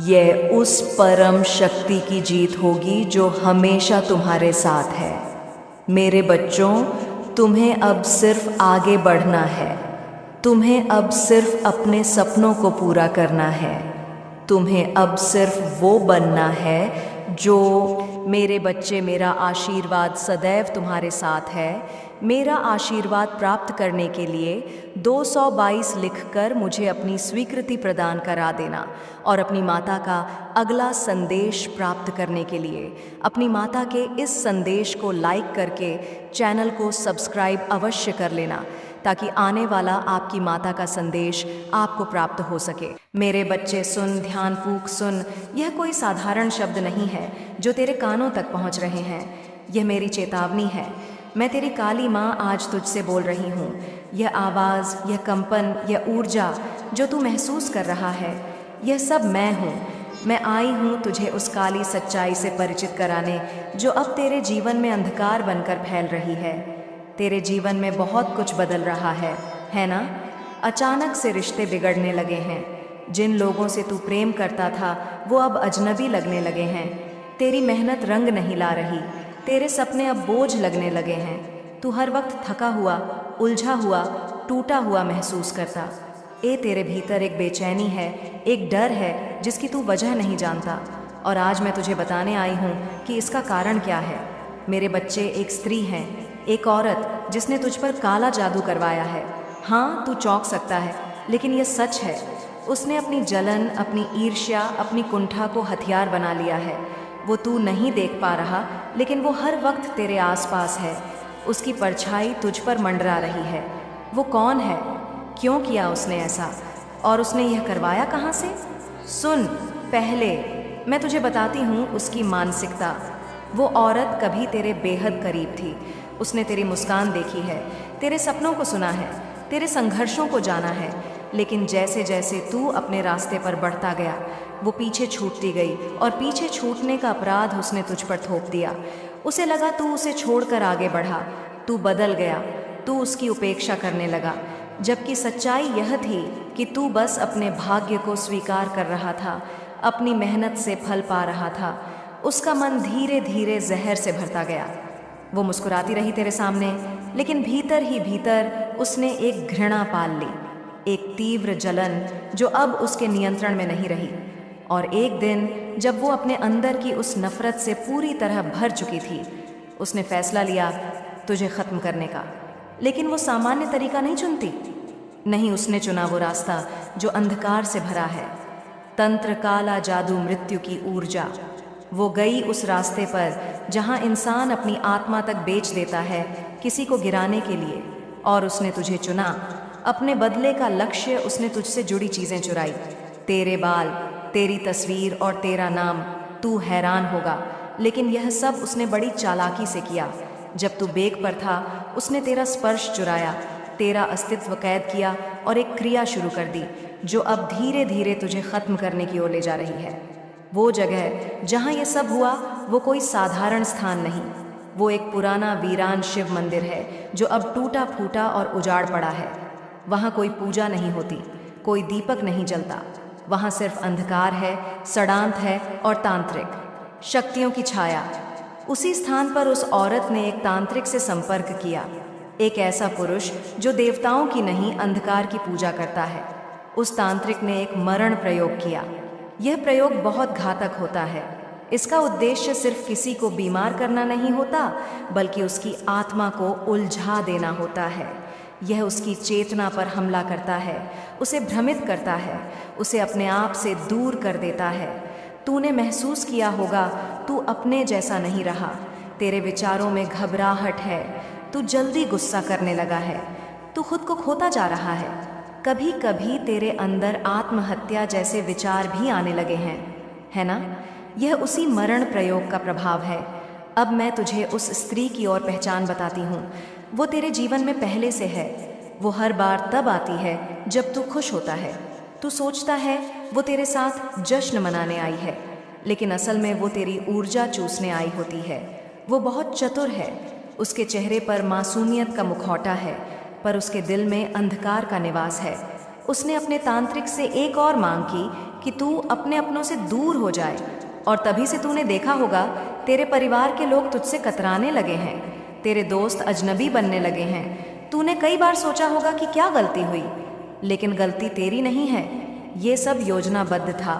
यह उस परम शक्ति की जीत होगी जो हमेशा तुम्हारे साथ है। मेरे बच्चों, तुम्हें अब सिर्फ आगे बढ़ना है। तुम्हें अब सिर्फ अपने सपनों को पूरा करना है। तुम्हें अब सिर्फ वो बनना है जो मेरे बच्चे, मेरा आशीर्वाद सदैव तुम्हारे साथ है। मेरा आशीर्वाद प्राप्त करने के लिए 222 लिखकर मुझे अपनी स्वीकृति प्रदान करा देना और अपनी माता का अगला संदेश प्राप्त करने के लिए अपनी माता के इस संदेश को लाइक करके चैनल को सब्सक्राइब अवश्य कर लेना, ताकि आने वाला आपकी माता का संदेश आपको प्राप्त हो सके। मेरे बच्चे सुन, ध्यानपूर्वक सुन। यह कोई साधारण शब्द नहीं है जो तेरे कानों तक पहुंच रहे हैं। यह मेरी चेतावनी है। मैं तेरी काली माँ आज तुझसे बोल रही हूँ। यह आवाज़, यह कंपन, यह ऊर्जा जो तू महसूस कर रहा है, यह सब मैं हूँ। मैं आई हूँ तुझे उस काली सच्चाई से परिचित कराने जो अब तेरे जीवन में अंधकार बनकर फैल रही है। तेरे जीवन में बहुत कुछ बदल रहा है ना? अचानक से रिश्ते बिगड़ने लगे हैं। जिन लोगों से तू प्रेम करता था वो अब अजनबी लगने लगे हैं। तेरी मेहनत रंग नहीं ला रही। तेरे सपने अब बोझ लगने लगे हैं। तू हर वक्त थका हुआ, उलझा हुआ, टूटा हुआ महसूस करता। तेरे भीतर एक बेचैनी है, एक डर है जिसकी तू वजह नहीं जानता। और आज मैं तुझे बताने आई हूँ कि इसका कारण क्या है। मेरे बच्चे, एक स्त्री हैं, एक औरत जिसने तुझ पर काला जादू करवाया है। हाँ, तू चौंक सकता है, लेकिन यह सच है। उसने अपनी जलन, अपनी ईर्ष्या, अपनी कुंठा को हथियार बना लिया है। वो तू नहीं देख पा रहा, लेकिन वो हर वक्त तेरे आसपास है। उसकी परछाई तुझ पर मंडरा रही है। वो कौन है? क्यों किया उसने ऐसा? और उसने यह करवाया कहाँ से? सुन, पहले मैं तुझे बताती हूँ उसकी मानसिकता। वो औरत कभी तेरे बेहद करीब थी। उसने तेरी मुस्कान देखी है, तेरे सपनों को सुना है, तेरे संघर्षों को जाना है। लेकिन जैसे जैसे तू अपने रास्ते पर बढ़ता गया, वो पीछे छूटती गई और पीछे छूटने का अपराध उसने तुझ पर थोप दिया। उसे लगा तू उसे छोड़कर आगे बढ़ा। तू बदल गया, तू उसकी उपेक्षा करने लगा, जबकि सच्चाई यह थी कि तू बस अपने भाग्य को स्वीकार कर रहा था, अपनी मेहनत से फल पा रहा था। उसका मन धीरे धीरे जहर से भरता गया। वो मुस्कुराती रही तेरे सामने, लेकिन भीतर ही भीतर उसने एक घृणा पाल ली, एक तीव्र जलन जो अब उसके नियंत्रण में नहीं रही। और एक दिन जब वो अपने अंदर की उस नफरत से पूरी तरह भर चुकी थी, उसने फैसला लिया तुझे ख़त्म करने का। लेकिन वो सामान्य तरीका नहीं चुनती। नहीं, उसने चुना वो रास्ता जो अंधकार से भरा है। तंत्र, काला जादू, मृत्यु की ऊर्जा। वो गई उस रास्ते पर जहाँ इंसान अपनी आत्मा तक बेच देता है किसी को गिराने के लिए। और उसने तुझे चुना। अपने बदले का लक्ष्य उसने तुझसे जुड़ी चीज़ें चुराई। तेरे बाल, तेरी तस्वीर और तेरा नाम। तू हैरान होगा, लेकिन यह सब उसने बड़ी चालाकी से किया। जब तू बेक पर था उसने तेरा स्पर्श चुराया, तेरा अस्तित्व कैद किया और एक क्रिया शुरू कर दी जो अब धीरे धीरे तुझे खत्म करने की ओर ले जा रही है। वो जगह जहाँ ये सब हुआ वो कोई साधारण स्थान नहीं, वो एक पुराना वीरान शिव मंदिर है जो अब टूटा फूटा और उजाड़ पड़ा है। वहाँ कोई पूजा नहीं होती, कोई दीपक नहीं जलता, वहाँ सिर्फ अंधकार है, सड़ांत है और तांत्रिक शक्तियों की छाया। उसी स्थान पर उस औरत ने एक तांत्रिक से संपर्क किया, एक ऐसा पुरुष जो देवताओं की नहीं अंधकार की पूजा करता है। उस तांत्रिक ने एक मरण प्रयोग किया। यह प्रयोग बहुत घातक होता है। इसका उद्देश्य सिर्फ किसी को बीमार करना नहीं होता, बल्कि उसकी आत्मा को उलझा देना होता है। यह उसकी चेतना पर हमला करता है, उसे भ्रमित करता है, उसे अपने आप से दूर कर देता है। तूने महसूस किया होगा तू अपने जैसा नहीं रहा, तेरे विचारों में घबराहट है, तू जल्दी गुस्सा करने लगा है, तू खुद को खोता जा रहा है। कभी कभी तेरे अंदर आत्महत्या जैसे विचार भी आने लगे हैं, है ना? यह उसी मरण प्रयोग का प्रभाव है। अब मैं तुझे उस स्त्री की ओर पहचान बताती हूँ। वो तेरे जीवन में पहले से है। वो हर बार तब आती है जब तू खुश होता है। तू सोचता है वो तेरे साथ जश्न मनाने आई है, लेकिन असल में वो तेरी ऊर्जा चूसने आई होती है। वो बहुत चतुर है। उसके चेहरे पर मासूमियत का मुखौटा है, पर उसके दिल में अंधकार का निवास है। उसने अपने तांत्रिक से एक और मांग की कि तू अपने अपनों से दूर हो जाए, और तभी से तूने देखा होगा तेरे परिवार के लोग तुझसे कतराने लगे हैं, तेरे दोस्त अजनबी बनने लगे हैं। तूने कई बार सोचा होगा कि क्या गलती हुई, लेकिन गलती तेरी नहीं है, ये सब योजनाबद्ध था।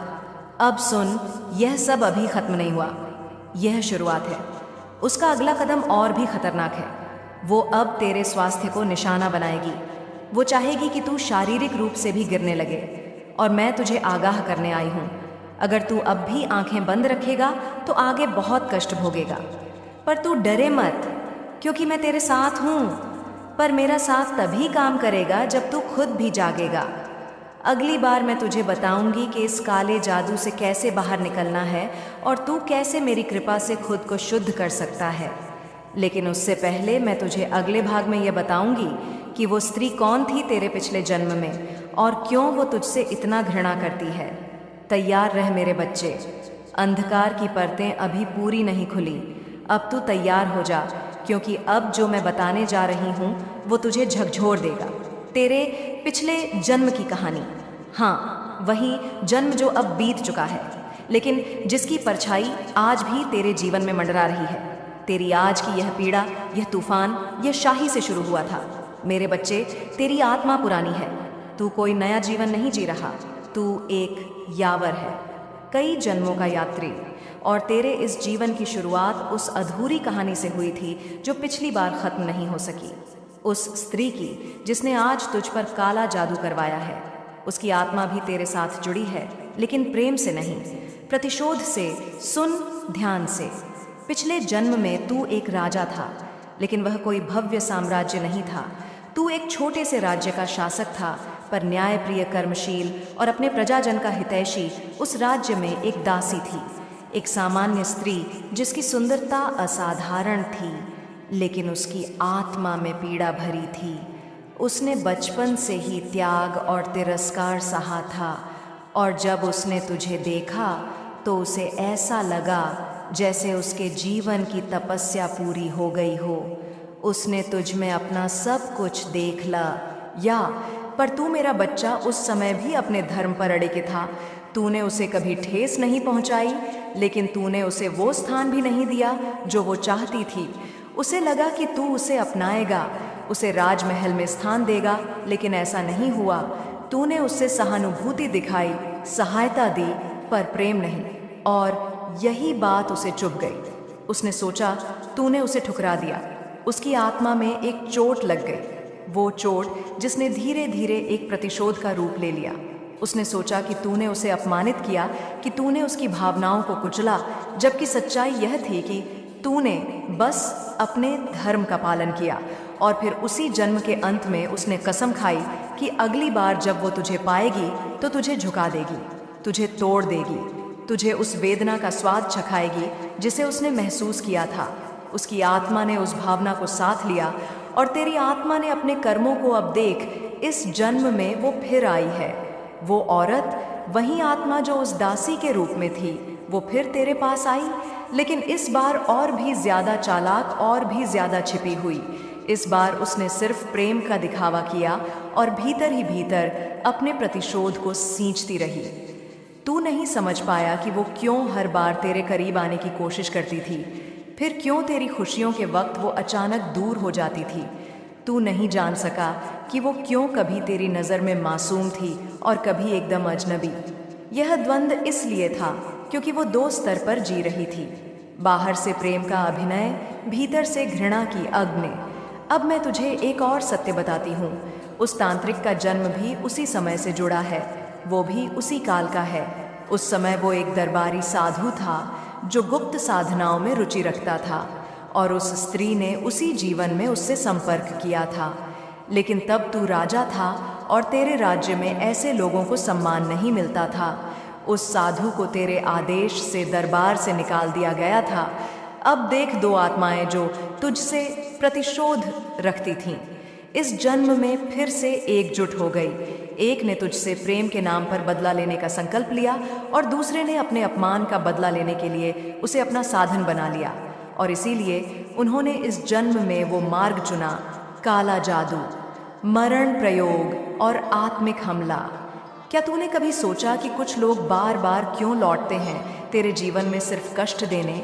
अब सुन, यह सब अभी खत्म नहीं हुआ, यह शुरुआत है। उसका अगला कदम और भी खतरनाक है। वो अब तेरे स्वास्थ्य को निशाना बनाएगी। वो चाहेगी कि तू शारीरिक रूप से भी गिरने लगे, और मैं तुझे आगाह करने आई हूँ। अगर तू अब भी आंखें बंद रखेगा तो आगे बहुत कष्ट भोगेगा। पर तू डरे मत, क्योंकि मैं तेरे साथ हूँ। पर मेरा साथ तभी काम करेगा जब तू खुद भी जागेगा। अगली बार मैं तुझे बताऊंगी कि इस काले जादू से कैसे बाहर निकलना है और तू कैसे मेरी कृपा से खुद को शुद्ध कर सकता है। लेकिन उससे पहले मैं तुझे अगले भाग में यह बताऊंगी कि वो स्त्री कौन थी तेरे पिछले जन्म में और क्यों वो तुझसे इतना घृणा करती है। तैयार रह मेरे बच्चे, अंधकार की परतें अभी पूरी नहीं खुली। अब तू तैयार हो जा, क्योंकि अब जो मैं बताने जा रही हूँ वो तुझे झकझोर देगा। तेरे पिछले जन्म की कहानी, हाँ, वही जन्म जो अब बीत चुका है, लेकिन जिसकी परछाई आज भी तेरे जीवन में मंडरा रही है। तेरी आज की यह पीड़ा, यह तूफान, यह शाही से शुरू हुआ था। मेरे बच्चे, तेरी आत्मा पुरानी है। तू कोई नया जीवन नहीं जी रहा, तू एक यावर है, कई जन्मों का यात्री। और तेरे इस जीवन की शुरुआत उस अधूरी कहानी से हुई थी जो पिछली बार खत्म नहीं हो सकी। उस स्त्री की जिसने आज तुझ पर काला जादू करवाया है। उसकी आत्मा भी तेरे साथ जुड़ी है, लेकिन प्रेम से नहीं, प्रतिशोध से। सुन ध्यान से। पिछले जन्म में तू एक राजा था, लेकिन वह कोई भव्य साम्राज्य नहीं था। तू एक छोटे से राज्य का शासक था, पर न्यायप्रिय, कर्मशील और अपने प्रजाजन का हितैषी उस राज्य में एक दासी थी, एक सामान्य स्त्री जिसकी सुंदरता असाधारण थी, लेकिन उसकी आत्मा में पीड़ा भरी थी। उसने बचपन से ही त्याग और तिरस्कार सहा था, और जब उसने तुझे देखा तो उसे ऐसा लगा जैसे उसके जीवन की तपस्या पूरी हो गई हो। उसने तुझ में अपना सब कुछ देख ला। पर तू मेरा बच्चा उस समय भी अपने धर्म पर अड़े के था। तूने उसे कभी ठेस नहीं पहुंचाई, लेकिन तूने उसे वो स्थान भी नहीं दिया जो वो चाहती थी। उसे लगा कि तू उसे अपनाएगा, उसे राजमहल में स्थान देगा, लेकिन ऐसा नहीं हुआ। तूने उससे सहानुभूति दिखाई, सहायता दी, पर प्रेम नहीं, और यही बात उसे चुभ गई। उसने सोचा तूने उसे ठुकरा दिया। उसकी आत्मा में एक चोट लग गई, वो चोट जिसने धीरे धीरे एक प्रतिशोध का रूप ले लिया। उसने सोचा कि तूने उसे अपमानित किया, कि तूने उसकी भावनाओं को कुचला, जबकि सच्चाई यह थी कि तूने बस अपने धर्म का पालन किया। और फिर उसी जन्म के अंत में उसने कसम खाई कि अगली बार जब वो तुझे पाएगी तो तुझे झुका देगी, तुझे तोड़ देगी, तुझे उस वेदना का स्वाद चखाएगी जिसे उसने महसूस किया था। उसकी आत्मा ने उस भावना को साथ लिया और तेरी आत्मा ने अपने कर्मों को अब देख, इस जन्म में वो फिर आई है। वो औरत, वही आत्मा जो उस दासी के रूप में थी, वो फिर तेरे पास आई, लेकिन इस बार और भी ज्यादा चालाक और भी ज्यादा छिपी हुई। इस बार उसने सिर्फ प्रेम का दिखावा किया और भीतर ही भीतर अपने प्रतिशोध को सींचती रही। तू नहीं समझ पाया कि वो क्यों हर बार तेरे करीब आने की कोशिश करती थी, फिर क्यों तेरी खुशियों के वक्त वो अचानक दूर हो जाती थी। तू नहीं जान सका कि वो क्यों कभी तेरी नज़र में मासूम थी और कभी एकदम अजनबी। यह द्वंद्व इसलिए था क्योंकि वो दो स्तर पर जी रही थी, बाहर से प्रेम का अभिनय, भीतर से घृणा की अग्नि। अब मैं तुझे एक और सत्य बताती हूँ। उस तांत्रिक का जन्म भी उसी समय से जुड़ा है, वो भी उसी काल का है। उस समय वो एक दरबारी साधु था जो गुप्त साधनाओं में रुचि रखता था, और उस स्त्री ने उसी जीवन में उससे संपर्क किया था। लेकिन तब तू राजा था और तेरे राज्य में ऐसे लोगों को सम्मान नहीं मिलता था। उस साधु को तेरे आदेश से दरबार से निकाल दिया गया था। अब देख, दो आत्माएं जो तुझसे प्रतिशोध रखती थीं, इस जन्म में फिर से एकजुट हो गई। एक ने तुझसे प्रेम के नाम पर बदला लेने का संकल्प लिया और दूसरे ने अपने अपमान का बदला लेने के लिए उसे अपना साधन बना लिया, और इसीलिए उन्होंने इस जन्म में वो मार्ग चुना, काला जादू, मरण प्रयोग और आत्मिक हमला। क्या तूने कभी सोचा कि कुछ लोग बार बार क्यों लौटते हैं तेरे जीवन में सिर्फ कष्ट देने?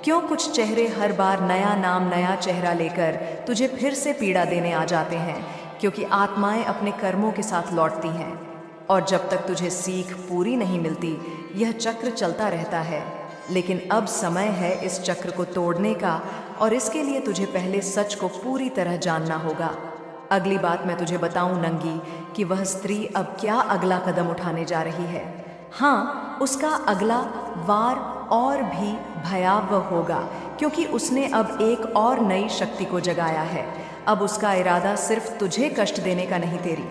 क्यों कुछ चेहरे हर बार नया नाम, नया चेहरा लेकर तुझे फिर से पीड़ा देने आ जाते हैं? क्योंकि आत्माएं अपने कर्मों के साथ लौटती हैं, और जब तक तुझे सीख पूरी नहीं मिलती यह चक्र चलता रहता है। लेकिन अब समय है इस चक्र को तोड़ने का, और इसके लिए तुझे पहले सच को पूरी तरह जानना होगा। अगली बात मैं तुझे बताऊं नंगी, कि वह स्त्री अब क्या अगला कदम उठाने जा रही है। हाँ, उसका अगला वार और भी भयावह होगा, क्योंकि उसने अब एक और नई शक्ति को जगाया है। अब उसका इरादा सिर्फ तुझे कष्ट देने का नहीं, तेरी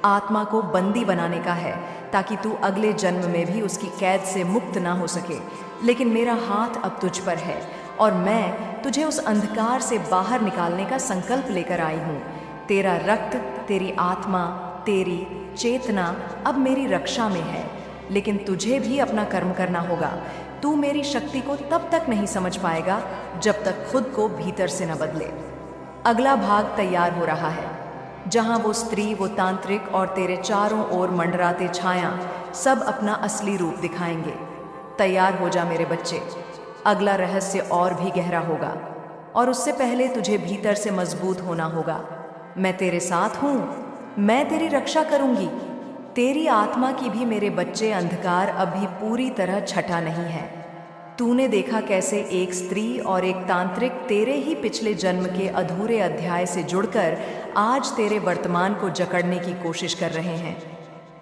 आत्मा को बंदी बनाने का है, ताकि तू अगले जन्म में भी उसकी कैद से मुक्त ना हो सके। लेकिन मेरा हाथ अब तुझ पर है, और मैं तुझे उस अंधकार से बाहर निकालने का संकल्प लेकर आई हूँ। तेरा रक्त, तेरी आत्मा, तेरी चेतना अब मेरी रक्षा में है, लेकिन तुझे भी अपना कर्म करना होगा। तू मेरी शक्ति को तब तक नहीं समझ पाएगा जब तक खुद को भीतर से न बदले। अगला भाग तैयार हो रहा है, जहां वो स्त्री, वो तांत्रिक और तेरे चारों ओर मंडराते छाया सब अपना असली रूप दिखाएंगे। तैयार हो जा मेरे बच्चे, अगला रहस्य और भी गहरा होगा, और उससे पहले तुझे भीतर से मजबूत होना होगा। मैं तेरे साथ हूँ, मैं तेरी रक्षा करूंगी। तेरी आत्मा की भी मेरे बच्चे अंधकार अभी पूरी तरह छटा नहीं है। तूने देखा कैसे एक स्त्री और एक तांत्रिक तेरे ही पिछले जन्म के अधूरे अध्याय से जुड़कर आज तेरे वर्तमान को जकड़ने की कोशिश कर रहे हैं।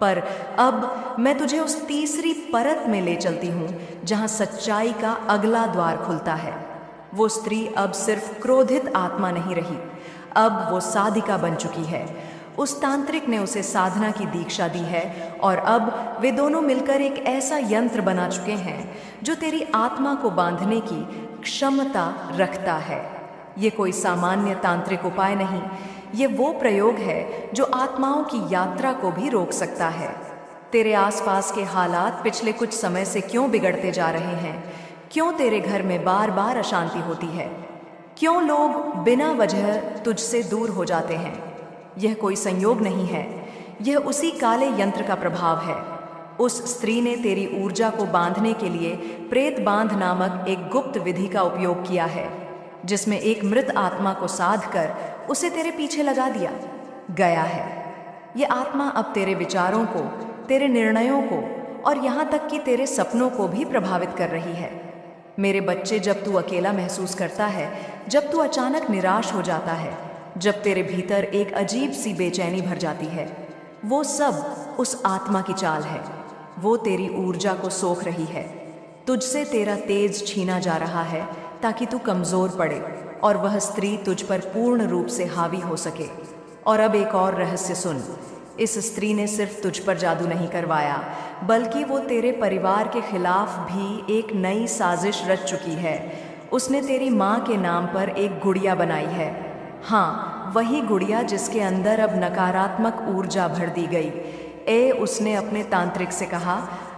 पर अब मैं तुझे उस तीसरी परत में ले चलती हूँ, जहाँ सच्चाई का अगला द्वार खुलता है। वो स्त्री अब सिर्फ क्रोधित आत्मा नहीं रही, अब वो साधिका बन चुकी है। उस तांत्रिक ने उसे साधना की दीक्षा दी है, और अब वे दोनों मिलकर एक ऐसा यंत्र बना चुके हैं जो तेरी आत्मा को बांधने की क्षमता रखता है। ये कोई सामान्य तांत्रिक उपाय नहीं, ये वो प्रयोग है जो आत्माओं की यात्रा को भी रोक सकता है। तेरे आसपास के हालात पिछले कुछ समय से क्यों बिगड़ते जा रहे हैं? क्यों तेरे घर में बार बार अशांति होती है? क्यों लोग बिना वजह तुझसे दूर हो जाते हैं? यह कोई संयोग नहीं है, यह उसी काले यंत्र का प्रभाव है। उस स्त्री ने तेरी ऊर्जा को बांधने के लिए प्रेत बांध नामक एक गुप्त विधि का उपयोग किया है, जिसमें एक मृत आत्मा को साध कर उसे तेरे पीछे लगा दिया गया है। यह आत्मा अब तेरे विचारों को, तेरे निर्णयों को, और यहाँ तक कि तेरे सपनों को भी प्रभावित कर रही है। मेरे बच्चे, जब तू अकेला महसूस करता है, जब तू अचानक निराश हो जाता है, जब तेरे भीतर एक अजीब सी बेचैनी भर जाती है, वो सब उस आत्मा की चाल है। वो तेरी ऊर्जा को सोख रही है, तुझसे तेरा तेज छीना जा रहा है ताकि तू कमजोर पड़े और वह स्त्री तुझ पर पूर्ण रूप से हावी हो सके। और अब एक और रहस्य सुन, इस स्त्री ने सिर्फ तुझ पर जादू नहीं करवाया, बल्कि वो तेरे परिवार के खिलाफ भी एक नई साजिश रच चुकी है। उसने तेरी माँ के नाम पर एक गुड़िया बनाई है। हाँ, वही गुड़िया जिसके अंदर अब नकारात्मक ऊर्जा भर दी गई। उसने अपने तांत्रिक से कहा,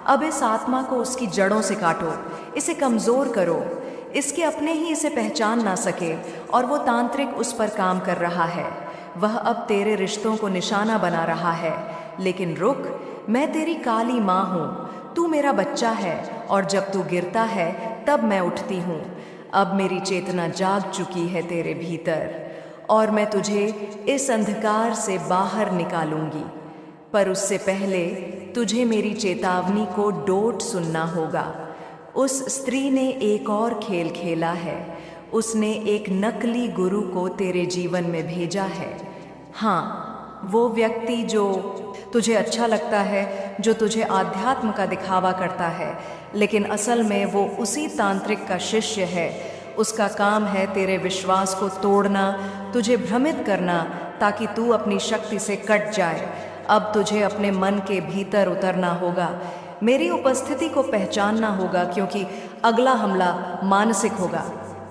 अब इस आत्मा को उसकी जड़ों से काटो, इसे कमज़ोर करो, इसके अपने ही इसे पहचान ना सके और वो तांत्रिक उस पर काम कर रहा है। वह अब तेरे रिश्तों को निशाना बना रहा है। लेकिन रुक, मैं तेरी काली माँ हूँ, तू मेरा बच्चा है और जब तू गिरता है तब मैं उठती हूँ। अब मेरी चेतना जाग चुकी है तेरे भीतर और मैं तुझे इस अंधकार से बाहर निकालूंगी। पर उससे पहले तुझे मेरी चेतावनी को डोट सुनना होगा। उस स्त्री ने एक और खेल खेला है। उसने एक नकली गुरु को तेरे जीवन में भेजा है। हाँ, वो व्यक्ति जो तुझे अच्छा लगता है, जो तुझे आध्यात्म का दिखावा करता है, लेकिन असल में वो उसी तांत्रिक का शिष्य है। उसका काम है तेरे विश्वास को तोड़ना, तुझे भ्रमित करना, ताकि तू अपनी शक्ति से कट जाए। अब तुझे अपने मन के भीतर उतरना होगा, मेरी उपस्थिति को पहचानना होगा, क्योंकि अगला हमला मानसिक होगा।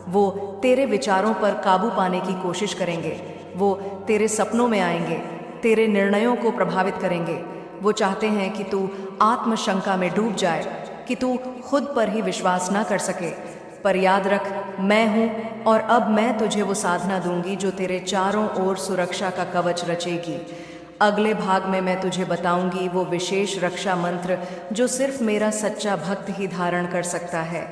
वो तेरे विचारों पर काबू पाने की कोशिश करेंगे। वो तेरे सपनों में आएंगे, तेरे निर्णयों को प्रभावित करेंगे। वो चाहते हैं कि तू आत्मशंका में डूब जाए, कि तू खुद पर ही विश्वास ना कर सके। पर याद रख, मैं हूँ और अब मैं तुझे वो साधना दूंगी जो तेरे चारों ओर सुरक्षा का कवच रचेगी। अगले भाग में मैं तुझे बताऊंगी वो विशेष रक्षा मंत्र जो सिर्फ मेरा सच्चा भक्त ही धारण कर सकता है।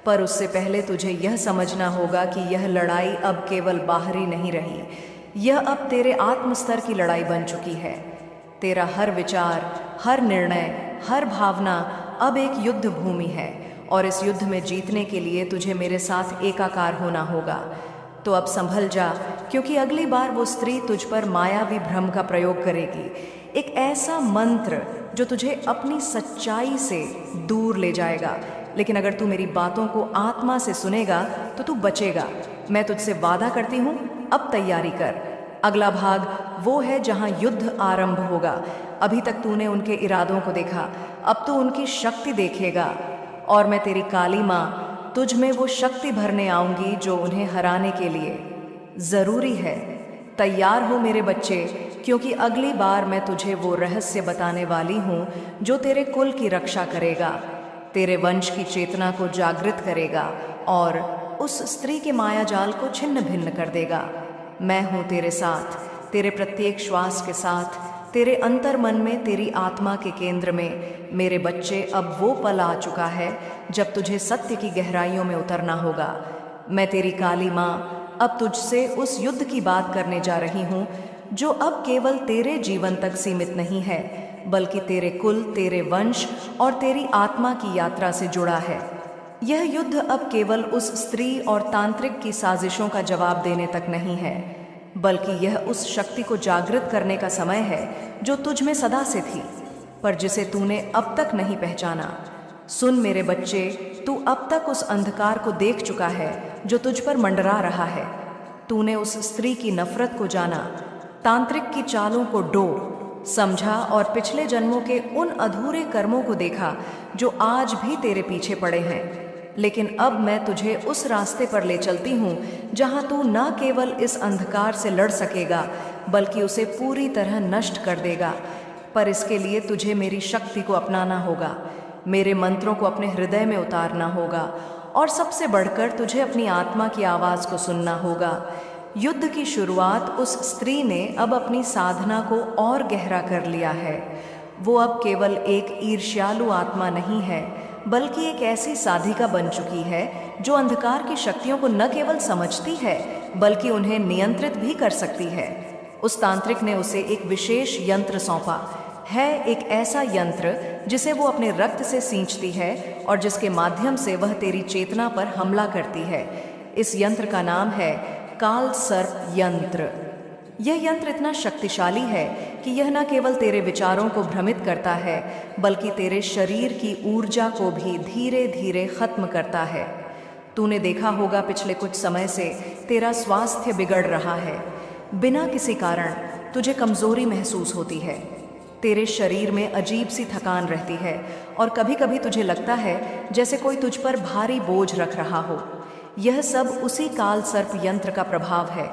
पर उससे पहले तुझे यह समझना होगा कि यह लड़ाई अब केवल बाहरी नहीं रही, यह अब तेरे आत्मस्तर की लड़ाई बन चुकी है। तेरा हर विचार, हर निर्णय, हर भावना अब एक युद्ध भूमि है और इस युद्ध में जीतने के लिए तुझे मेरे साथ एकाकार होना होगा। तो अब संभल जा, क्योंकि अगली बार वो स्त्री तुझ पर मायावी भ्रम का प्रयोग करेगी, एक ऐसा मंत्र जो तुझे अपनी सच्चाई से दूर ले जाएगा। लेकिन अगर तू मेरी बातों को आत्मा से सुनेगा तो तू बचेगा। मैं तुझसे वादा करती हूँ, अब तैयारी कर। अगला भाग वो है जहाँ युद्ध आरंभ होगा। अभी तक तूने उनके इरादों को देखा, अब तू उनकी शक्ति देखेगा और मैं तेरी काली माँ तुझ में वो शक्ति भरने आऊंगी जो उन्हें हराने के लिए जरूरी है। तैयार हो मेरे बच्चे, क्योंकि अगली बार मैं तुझे वो रहस्य बताने वाली हूँ जो तेरे कुल की रक्षा करेगा, तेरे वंश की चेतना को जागृत करेगा और उस स्त्री के माया जाल को छिन्न भिन्न कर देगा। मैं हूँ तेरे साथ, तेरे प्रत्येक श्वास के साथ, तेरे अंतर मन में, तेरी आत्मा के केंद्र में। मेरे बच्चे, अब वो पल आ चुका है जब तुझे सत्य की गहराइयों में उतरना होगा। मैं तेरी काली माँ अब तुझसे उस युद्ध की बात करने जा रही हूँ जो अब केवल तेरे जीवन तक सीमित नहीं है, बल्कि तेरे कुल, तेरे वंश और तेरी आत्मा की यात्रा से जुड़ा है। यह युद्ध अब केवल उस स्त्री और तांत्रिक की साजिशों का जवाब देने तक नहीं है, बल्कि यह उस शक्ति को जागृत करने का समय है जो तुझ में सदा से थी, पर जिसे तूने अब तक नहीं पहचाना। सुन मेरे बच्चे, तू अब तक उस अंधकार को देख चुका है जो तुझ पर मंडरा रहा है। तूने उस स्त्री की नफरत को जाना, तांत्रिक की चालों को समझा और पिछले जन्मों के उन अधूरे कर्मों को देखा जो आज भी तेरे पीछे पड़े हैं। लेकिन अब मैं तुझे उस रास्ते पर ले चलती हूँ जहाँ तू न केवल इस अंधकार से लड़ सकेगा, बल्कि उसे पूरी तरह नष्ट कर देगा। पर इसके लिए तुझे मेरी शक्ति को अपनाना होगा, मेरे मंत्रों को अपने हृदय में उतारना होगा और सबसे बढ़कर तुझे अपनी आत्मा की आवाज़ को सुनना होगा। युद्ध की शुरुआत उस स्त्री ने अब अपनी साधना को और गहरा कर लिया है। वो अब केवल एक ईर्ष्यालु आत्मा नहीं है, बल्कि एक ऐसी साधिका बन चुकी है जो अंधकार की शक्तियों को न केवल समझती है, बल्कि उन्हें नियंत्रित भी कर सकती है। उस तांत्रिक ने उसे एक विशेष यंत्र सौंपा है, एक ऐसा यंत्र जिसे वो अपने रक्त से सींचती है और जिसके माध्यम से वह तेरी चेतना पर हमला करती है। इस यंत्र का नाम है काल सर्प यंत्र। यह यंत्र इतना शक्तिशाली है कि यह न केवल तेरे विचारों को भ्रमित करता है, बल्कि तेरे शरीर की ऊर्जा को भी धीरे धीरे खत्म करता है। तूने देखा होगा पिछले कुछ समय से तेरा स्वास्थ्य बिगड़ रहा है। बिना किसी कारण तुझे कमजोरी महसूस होती है, तेरे शरीर में अजीब सी थकान रहती है और कभी कभी तुझे लगता है जैसे कोई तुझ पर भारी बोझ रख रहा हो। यह सब उसी काल सर्प यंत्र का प्रभाव है।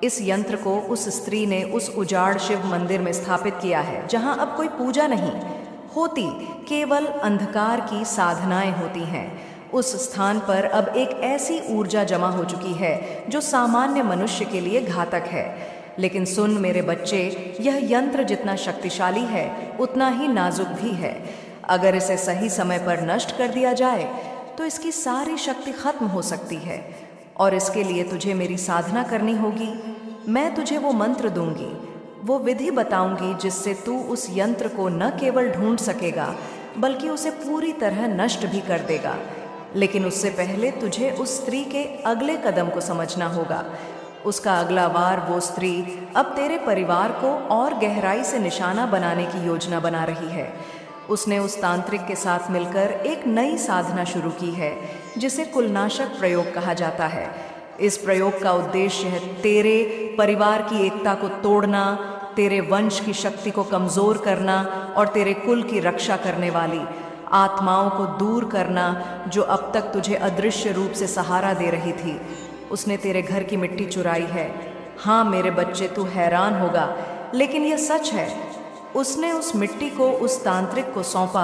इस यंत्र को उस स्त्री ने उस उजाड़ शिव मंदिर में स्थापित किया है, जहां अब कोई पूजा नहीं होती, केवल अंधकार की साधनाएं होती हैं। उस स्थान पर अब एक ऐसी ऊर्जा जमा हो चुकी है जो सामान्य मनुष्य के लिए घातक है। लेकिन सुन मेरे बच्चे, यह यंत्र जितना शक्तिशाली है उतना ही नाजुक भी है। अगर इसे सही समय पर नष्ट कर दिया जाए तो इसकी सारी शक्ति खत्म हो सकती है, और इसके लिए तुझे मेरी साधना करनी होगी। मैं तुझे वो मंत्र दूंगी, वो विधि बताऊंगी जिससे तू उस यंत्र को न केवल ढूंढ सकेगा बल्कि उसे पूरी तरह नष्ट भी कर देगा। लेकिन उससे पहले तुझे उस स्त्री के अगले कदम को समझना होगा। उसका अगला वार वो स्त्री अब तेरे परिवार को और गहराई से निशाना बनाने की योजना बना रही है। उसने उस तांत्रिक के साथ मिलकर एक नई साधना शुरू की है जिसे कुलनाशक प्रयोग कहा जाता है। इस प्रयोग का उद्देश्य है तेरे परिवार की एकता को तोड़ना, तेरे वंश की शक्ति को कमजोर करना और तेरे कुल की रक्षा करने वाली आत्माओं को दूर करना जो अब तक तुझे अदृश्य रूप से सहारा दे रही थी। उसने तेरे घर की मिट्टी चुराई है। हाँ मेरे बच्चे, तू हैरान होगा लेकिन यह सच है। उसने उस मिट्टी को उस तांत्रिक को सौंपा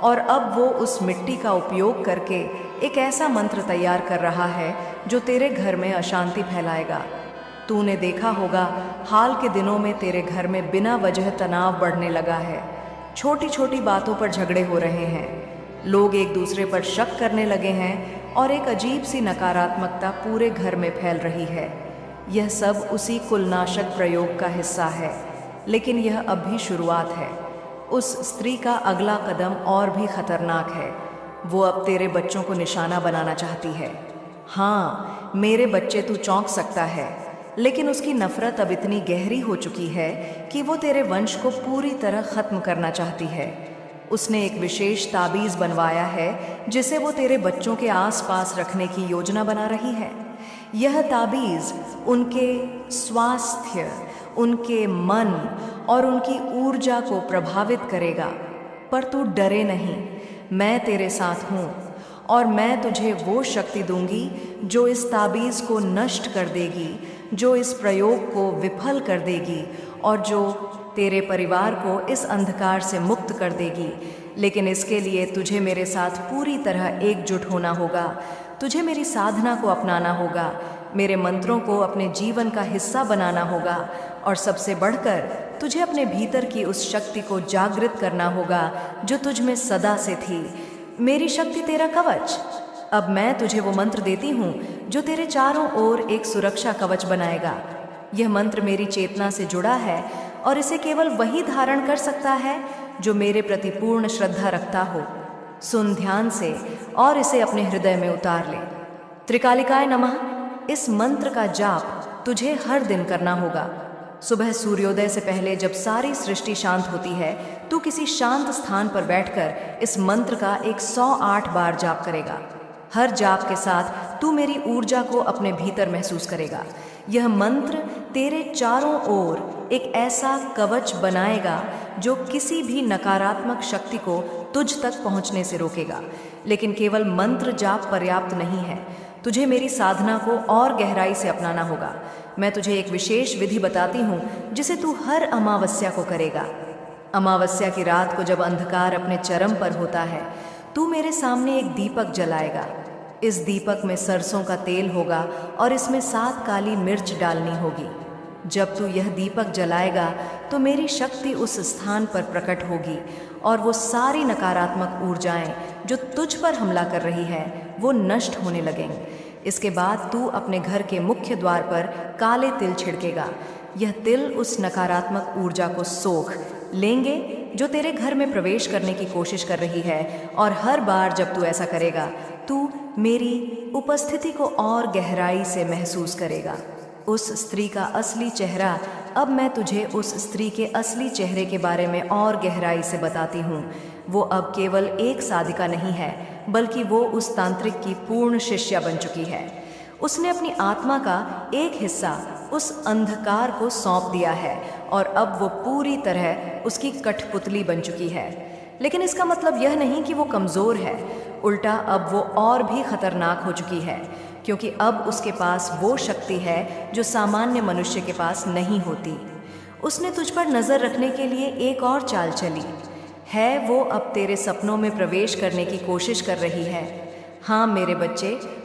और अब वो उस मिट्टी का उपयोग करके एक ऐसा मंत्र तैयार कर रहा है जो तेरे घर में अशांति फैलाएगा। तूने देखा होगा हाल के दिनों में तेरे घर में बिना वजह तनाव बढ़ने लगा है। छोटी छोटी बातों पर झगड़े हो रहे हैं, लोग एक दूसरे पर शक करने लगे हैं और एक अजीब सी नकारात्मकता पूरे घर में फैल रही है। यह सब उसी कुलनाशक प्रयोग का हिस्सा है, लेकिन यह अब भी शुरुआत है। उस स्त्री का अगला कदम और भी खतरनाक है। वो अब तेरे बच्चों को निशाना बनाना चाहती है। हाँ मेरे बच्चे, तू चौंक सकता है, लेकिन उसकी नफरत अब इतनी गहरी हो चुकी है कि वो तेरे वंश को पूरी तरह खत्म करना चाहती है। उसने एक विशेष ताबीज बनवाया है जिसे वो तेरे बच्चों के आसपास रखने की योजना बना रही है। यह ताबीज उनके स्वास्थ्य, उनके मन और उनकी ऊर्जा को प्रभावित करेगा। पर तू डरे नहीं, मैं तेरे साथ हूँ और मैं तुझे वो शक्ति दूंगी जो इस ताबीज को नष्ट कर देगी, जो इस प्रयोग को विफल कर देगी और जो तेरे परिवार को इस अंधकार से मुक्त कर देगी। लेकिन इसके लिए तुझे मेरे साथ पूरी तरह एकजुट होना होगा। तुझे मेरी साधना को अपनाना होगा, मेरे मंत्रों को अपने जीवन का हिस्सा बनाना होगा और सबसे बढ़कर तुझे अपने भीतर की उस शक्ति को जागृत करना होगा जो तुझ में सदा से थी। मेरी शक्ति तेरा कवच। अब मैं तुझे वो मंत्र देती हूँ जो तेरे चारों ओर एक सुरक्षा कवच बनाएगा। यह मंत्र मेरी चेतना से जुड़ा है और इसे केवल वही धारण कर सकता है जो मेरे प्रति पूर्ण श्रद्धा रखता हो। सुन ध्यान से और इसे अपने हृदय में उतार ले। त्रिकालिकाय नमः। इस मंत्र का जाप तुझे हर दिन करना होगा। सुबह सूर्योदय से पहले जब सारी सृष्टि शांत होती है, तू किसी शांत स्थान पर बैठकर इस मंत्र का 108 बार जाप करेगा। हर जाप के साथ तू मेरी ऊर्जा को अपने भीतर महसूस करेगा। यह मंत्र तेरे चारों ओर एक ऐसा कवच बनाएगा जो किसी भी नकारात्मक शक्ति को तुझ तक पहुंचने से रोकेगा। लेकिन केवल मंत्र जाप पर्याप्त नहीं है, तुझे मेरी साधना को और गहराई से अपनाना होगा। मैं तुझे एक विशेष विधि बताती हूँ जिसे तू हर अमावस्या को करेगा। अमावस्या की रात को जब अंधकार अपने चरम पर होता है, तू मेरे सामने एक दीपक जलाएगा। इस दीपक में सरसों का तेल होगा और इसमें 7 काली मिर्च डालनी होगी। जब तू यह दीपक जलाएगा तो मेरी शक्ति उस स्थान पर प्रकट होगी और वो सारी नकारात्मक ऊर्जाएं जो तुझ पर हमला कर रही है वो नष्ट होने लगेंगी। इसके बाद तू अपने घर के मुख्य द्वार पर काले तिल छिड़केगा। यह तिल उस नकारात्मक ऊर्जा को सोख लेंगे जो तेरे घर में प्रवेश करने की कोशिश कर रही है, और हर बार जब तू ऐसा करेगा तू मेरी उपस्थिति को और गहराई से महसूस करेगा। उस स्त्री का असली चेहरा, अब मैं तुझे उस स्त्री के असली चेहरे के बारे में और गहराई से बताती हूँ। वो अब केवल एक साधिका नहीं है, बल्कि वो उस तांत्रिक की पूर्ण शिष्या बन चुकी है। उसने अपनी आत्मा का एक हिस्सा उस अंधकार को सौंप दिया है और अब वो पूरी तरह उसकी कठपुतली बन चुकी है। लेकिन इसका मतलब यह नहीं कि वो कमज़ोर है। उल्टा अब वो और भी खतरनाक हो चुकी है, क्योंकि अब उसके पास वो शक्ति है जो सामान्य मनुष्य के पास नहीं होती। उसने तुझ पर नज़र रखने के लिए एक और चाल चली है। वो अब तेरे सपनों में प्रवेश करने की कोशिश कर रही है। हाँ मेरे बच्चे,